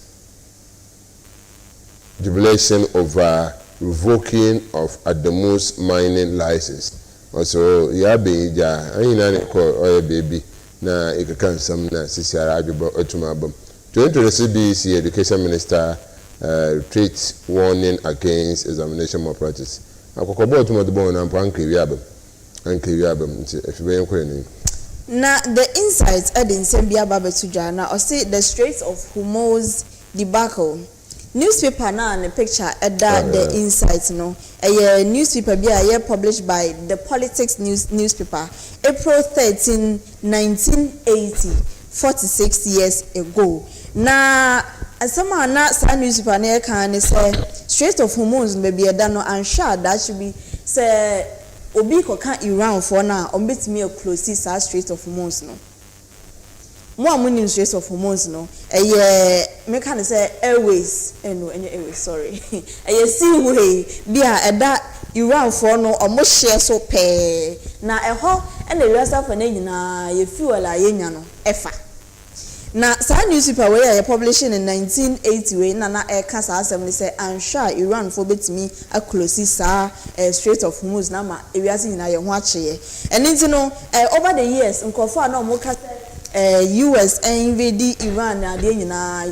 jubilation over revoking of Adamus mining license. Also, Yabi Ja, I ain't call or baby na ikakan some na CCR Otumabum. To enter the CBC Education Minister retreat warning against examination malpractice. Akokobo to the bone and Panky Yabum. If you may
now, the insights at the Sembia Babetuja now, or say the Straits of Hormuz debacle. Newspaper now and the picture at that the insights no. A newspaper be a year published by the Politics newspaper April 13, 1980, 46 years ago. Now, as someone not some newspaper near can say Straits of Hormuz maybe a dano and sure that should be say obi ko kan Iran for now on betimi close sa Straits of Hormuz no. Mo amunim Straits of Hormuz no. Me can say airways airways sorry. Seaway bia eda Iran for no omo share so pe na eho e na wiasa for na nyina ye fuel a yenya no efa. na sa newspaper wey are publishing in 1980 wey na eka sa assembly say ansha Iran for betimi aklosi sa Strait of Hormuz na ma ewiase nyina ye ho akyeye enti no over the years nkofo na mo ka US invade Iran na de nyina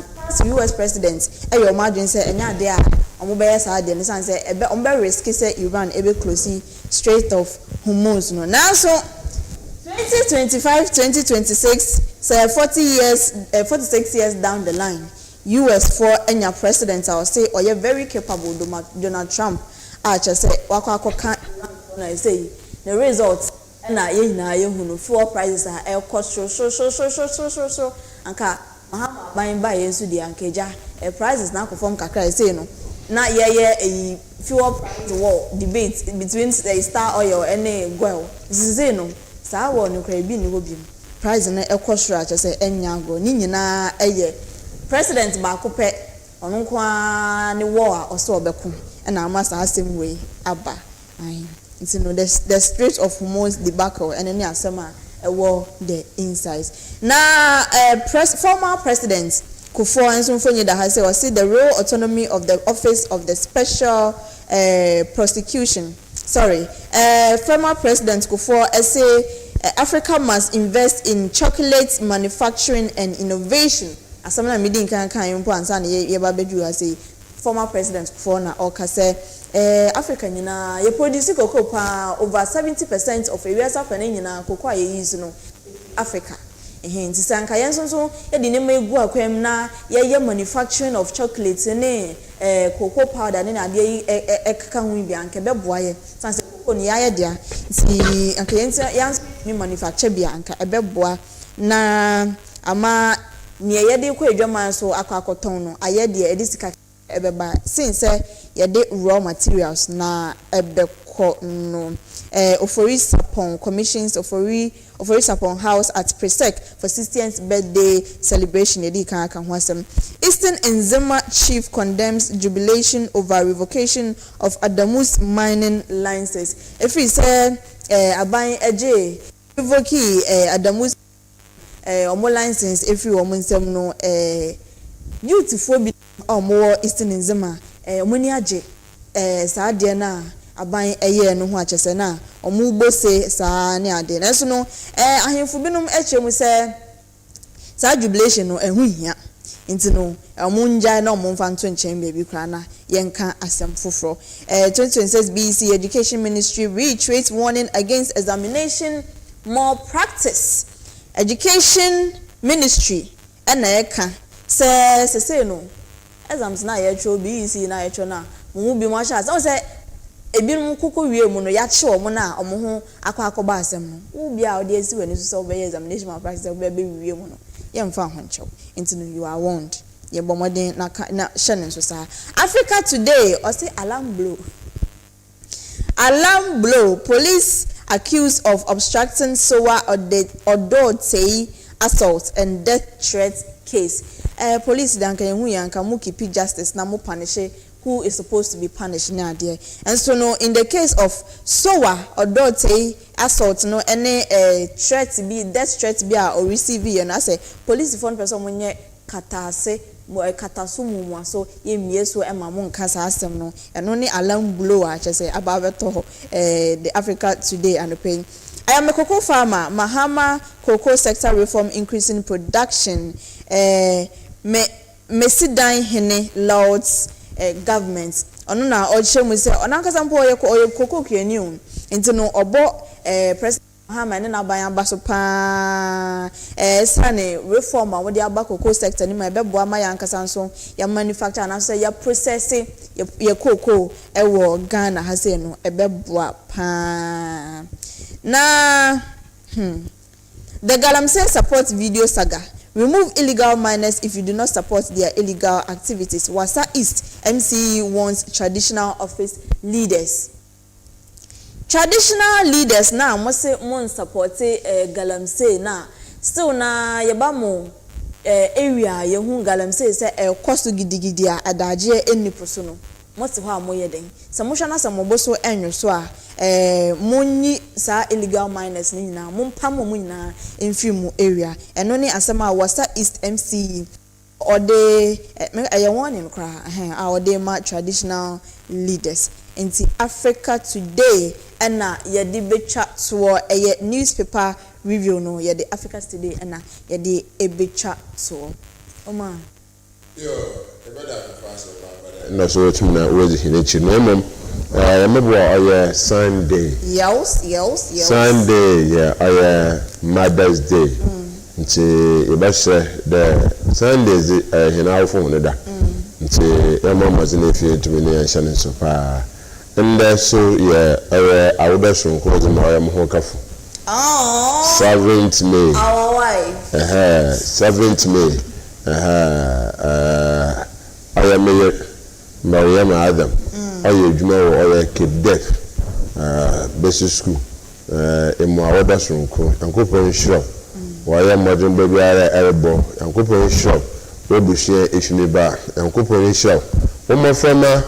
US president your imagine say enya de a omo be sa de ne san say ebe omo be risk say Iran ebe close Strait of Hormuz no now so 2025-2026 so 46 years down the line US for enya president I will say or you very capable Donald Trump just say wakwa na say the results na ye na ye hunu fuel prices are air cost so anka mahama ban ba yensu di ankeja prices na conform kakra say no na ye fuel price war debate between Star Oil and Goil say no sa wo no kra bi ni ho bi price na ekosura che say enya go ni nyina eye president ba ko pe onu kwa ni war oso obeko na amasa asem we aba ai it's no the Strait of Hormuz debacle and any asema war the insights na former president Kufuor enso mfonye da ha say was the real autonomy of the office of the special prosecution former president Kufuor say Africa must invest in chocolate manufacturing and innovation. Asamna meeting kan mpo ansa na ye ba bedu say former president Kufuor na oka say Africa nyina ye produce cocoa pa over 70% of areas of nyina cocoa ye use no Africa. Nti sanka yenso ye de nema egu akwam na ye manufacturing of chocolate ne cocoa powder ne na de ekaka hu bi anke beboa ye sanse cocoa ni ya dia nti anke yan ni manufacture bi anka ebeboa na ama ni ye de ko edwama so akwakoton no aye de edisika ebeba since ye de raw materials na ebeko no Ofori Sapon commissions Ofori Sapon House at Presec for 60th birthday celebration. Eastern Enzima chief condemns jubilation over revocation of Adamu's mining licenses. If he said abayin eje revoke Adamu's omo license if you omo nsem no beautiful bi omo Eastern Enzima omo ni age saa de na aban eye no ho achese na omugbo se sa ne ade na so no ahemfu binum echemu se sa jubilation no ehu hia nti no omunja na omumfa nto nchen bia bi kra na yenka asem foforo 2026 BC Education Ministry reiterates warning against examination malpractice. Education Ministry na yeka se no exams na ye tro BC na ye tro na mu bi mo sha se ebinum kuku wie mu no ya che omo na omo ho akwa asem no wo bia o de esi wani so obey examination malpractice o be wie mu no ye mfa ho nchew enti no you are warned ye bomodin na shene so sa Africa Today or say alarm blow police accused of obstructing SOA Odotei assault and death threat case police dan kan hu yanka mu keep justice na mu punish who is supposed to be punished now there. And so no in the case of SOA Odotei assault no any threat be death threat be or receive and I say police phone person monye katase mo katasumu mo so ye mie so e ma mo nkasa asem no eno ni alarm blow a che say ababeto the Africa Today and paying. I am a cocoa farmer. Mahama cocoa sector reform increasing production. Mesidan hene Lord's government. Ono na oche mu se onankasa mpo oye cocoa kiani un. Nti no obo president Mahama ne na ban aba so pa sane reform a wo de aba cocoa sector ni ma bebo ama yankasa nso ya manufacture na so ya process ya cocoa ewo Ghana ha se no ebeboa pa. Na the Galamsey support video saga. Remove illegal miners if you do not support their illegal activities. Wasa East MCE wants traditional office leaders. Traditional leaders now must say mon support Galamsey na still na yebamo area yehu Galamsey say cost gidigidi a adaje eniposo no. Must ho amoye den. Samusha na samoboso enyo so a Monyi sa illegal miners ni nyina mompam mo nyina emfi mu area eno ne asema wasa East MC or the one in cry or the traditional leaders into Africa Today and na ye de becha to a newspaper review no ye the Africa Today and na ye de a becha to Omar
no so to na we hinichi no mom remember Sunday
yes
Sunday yeah Mother's Day nti ebahye the Sundays hina phone da nti mama zine fie tumi ne yanhya ne so pa and so yeah I would so ko ze mo am ho kafo 7th May
our wife
7th May I am Mariam Adam aye djuma o Kidef basic school emo awoda so ko ankopon shop waya modern baby ara erebo ankopon shop obuhie ehuniba ankopon shop omo former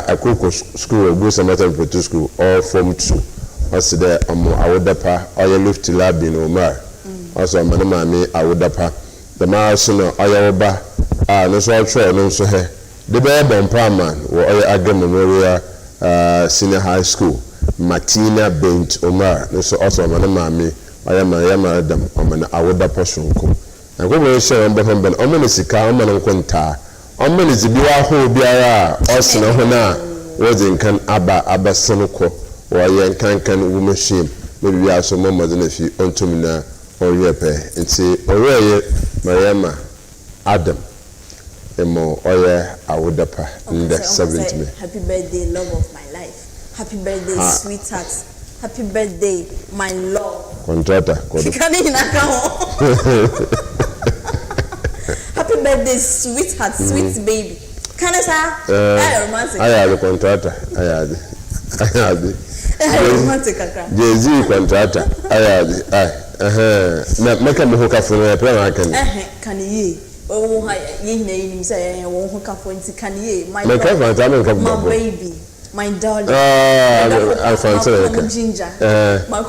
akoko school go samata protocol school all form 2 also there amo awodapa oya lift lab in OMAR also manama awodapa the maso no oya oba no so atro no so he the be man wo oya agam memorial senior high school Martina Bent OMAR no so also manama I am Adam on awoda posunko and go we share on ben o sika o man nkonta o man zibiwa ho biara o sena ho na wodin kan aba senoko o yen kan wo machine maybe we are so mama na fi ontum na o yepe nti o weye Mariama Adam emo o ye awoda pa in the 7th May.
Happy birthday love of my life, happy birthday sweetheart, happy birthday my love.
Contractor.
Happy birthday, sweetheart, sweet baby. Can I say? Romantic.
I have a contractor. I had
romantic.
Jay-Z contractor. I had. Make a hookah for my plan.
Can you? Oh, you name say, won't hook up for can you? My baby. My darling.
I found
ginger. My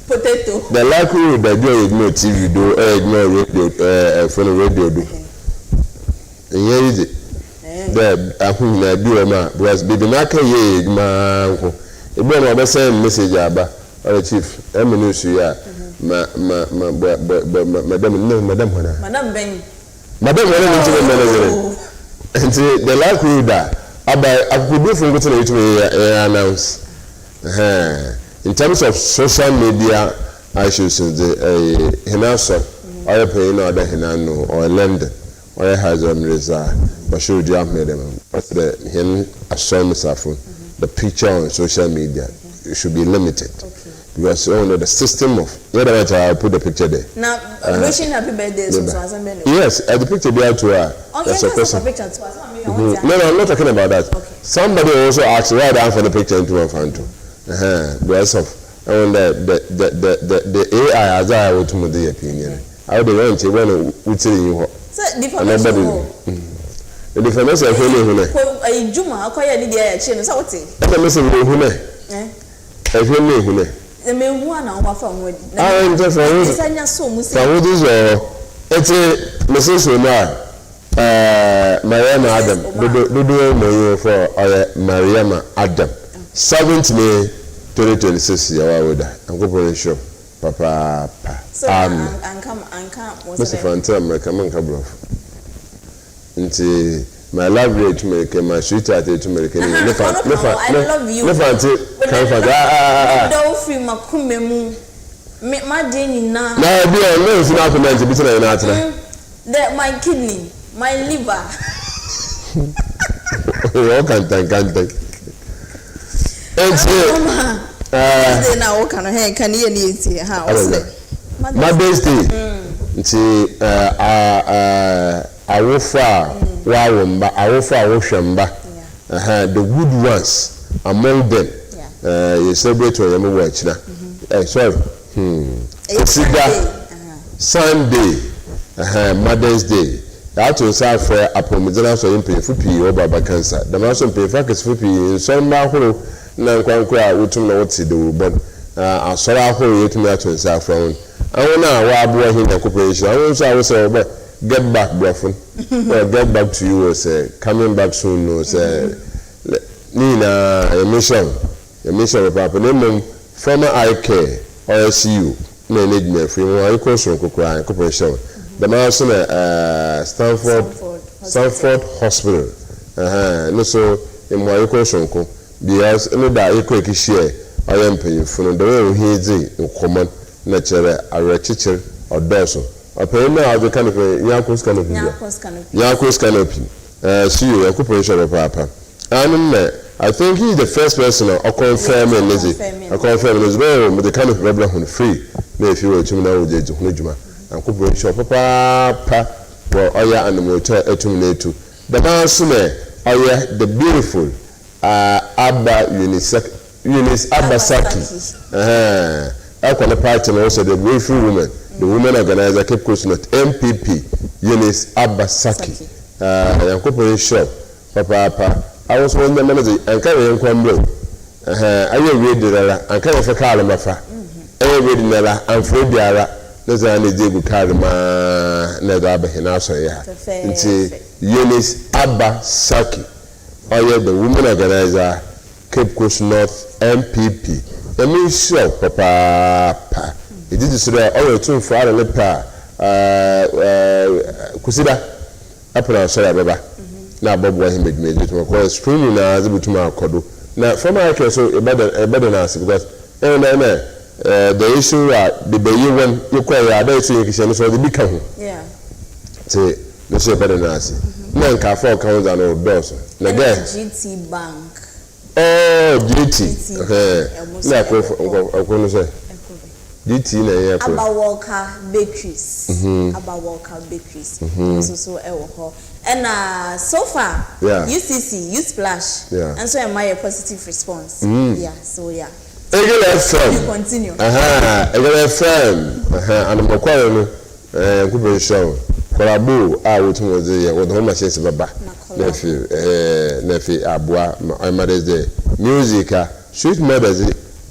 potato.
The likelihood that you ignore TV do, ignore radio, phone radio do. Yeah, is it? There, I think I do ma because baby naka ye ma uncle. If you want to send message aba, or chief, MNU ya, madam hona.
Madam Ben.
Madam hona into the manager. And the likelihood that I could do from what to announce. In terms of social media issues, the Hinaso, or paying order Hinano, or London, or Hazard Reza, Bashir Jam made them. But the Hin the picture on social media should be limited. Because the system of I'll put the picture there.
Now, wishing happy birthday,
yes, the picture there to her. That's a person. No, I'm not talking about that. Okay. Somebody also asked why down for the picture into one fan too. Because of the AI as I would to the opinion. I would want to when tell you. The difference of who
Juma, acquire the air chain. So what's it?
I'm missing who if you know who
the main one on from with.
I'm just it's a Mrs. Omar. Mariama Adam, do for Mariama Adam. 7th May 2026. I'm going to show Papa.
So and come.
Mr. Fanta, my common cabro. Into my love rate to make my sweetheart to make
I love you. Don't feel my kumemu. Make my day now.
Now, be a no, it's not meant to be
that my kidney. My liver.
Can't.
Now, can you see how?
Mother's Day. I will far. I will far. The good ones among them. You celebrate when you watch now. Sorry. Sunday. Mother's Day. That was our fair upon the so in pay for P over cancer. The mouse on pay factors for P in some mahoro na nkwankwa a wotum na wote de wo bon asora ahoro yetumi ato nsa afra won awon a wa abo hin na corporation awon so a wo say get back brofun or get back to you say coming back soon no say nina emission papa name former IK or SU management free one corporation corporation the man Stanford Hospital no so in my corporation ko because no da equal share I am paying for the way he did in common natural a teacher or doso I pay now the kind of Yakos canopy see you a corporation papa and I think he's the first person or confirming the kind of problem on free if you were to know the Junijuma and corporation papa well oya and the motor etuminate the man oya the beautiful Abba Eunice Abasaki I the party also the beautiful woman the woman organizer Cape Coast North MPP Eunice Abasaki and corporation papa I was one the manager and carry on Kwambo. I will read the and carry for Kalamafa. I will read the and Fred Yara. There's an idea with Kalama Nedaba Hinasa. Eunice Abba Saki. I am the woman organizer Cape Coast North MPP. I mean, sure, papa. It is so that all the two for our leper. Kusida. Upon sorry, Baba. Na bob wa him me to call screening na azu bituma akodo na from our case so e better na ask because the issue the bayi when you call ya da so you can so the big ho say no so better na ask na nka for account and all doors na get
GT Bank
GT na ko no say GT na ya ko
Abawalka Bakeries Bakeries so ewo ho and so far UCC you splash and so am I a positive response so
FM
continue
FM and I'm calling no show Kolabo with home machines baba nephew abua my mother's day music sweet mothers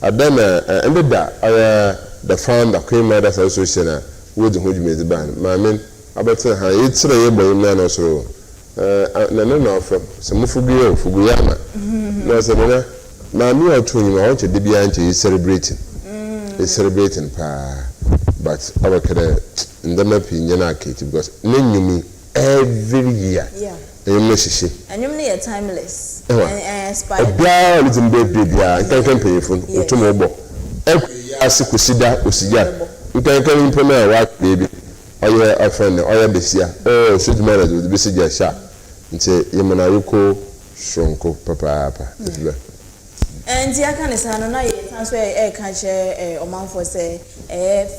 adana and the founder Queen Mothers Association with the band my about it's a boy man or so no from some Fuguyama no said Mammy or two you want to be anti celebrating but our in the opinion because me every year
and you need a timeless
and baby can pay for tomorrow every year Sikusida Usia you can implement a white baby oye often oye besia should manage with besia sha nti yemana yuko shonko papa
and ya kan say no na ye transfer can share omanfo say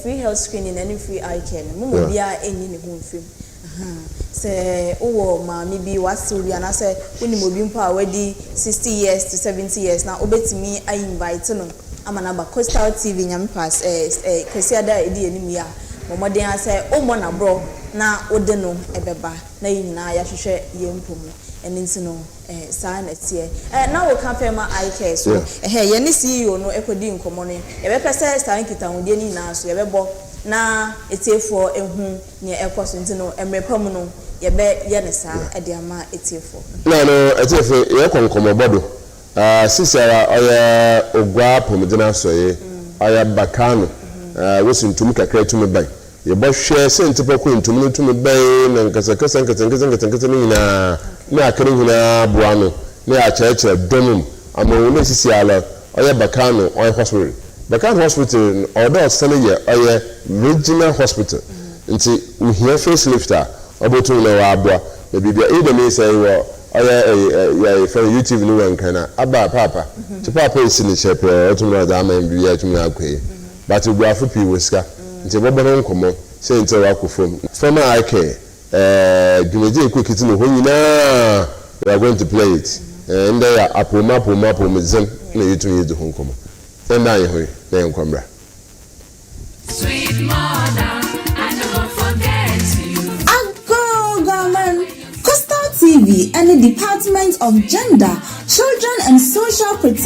free health screening and free eye care mo bia enyi ne ho fim say owo maami bi wase obi ana say woni mo bi mpo a wadi 60 years to 70 years na obetimi I invite no amana ba Coastal TV nyam pass kwesi ada edi enim ya Momoden say omo na bro na ode no ebeba na yina ya hwehwe yempom eni no saa na tie na wo ka fema IK so ye ni CEO no ekodi nkomo no ye be pese saa nkita hodie ni na so ye bebo na etiefo ehu ne ekoso no emrepam no ye be ye ne saa ede ama etiefo
no etiefo ye konkomo bodo sisara oya ogwa pomdina so ye oya bakano wosu ntumi kakra tumi ban ye bo hwe se ntipa ko ntumi tumi ban na nkasa ni na akere huna boano na acheche domum amawo na sisi ala oya bakano oya hospital bakano hospital odo sene ye oya regional hospital nti we here face lifter obotu na wa aboa na bibia e dem say wo oya for YouTube ni wan kana aba papa ti papa isi ni chepe otu na da ama bibia tumi akwe but we afu pi weska nti bobo nkomo say nti wa kufom from IK Gumeje quick no ho nyina we are going to play it and they are apoma mizem na yitu yedu ho nkomo and na ye ho na enkwambra
sweet mother I never forget you
Government Coastal TV and the Department of Gender, Children and Social Protection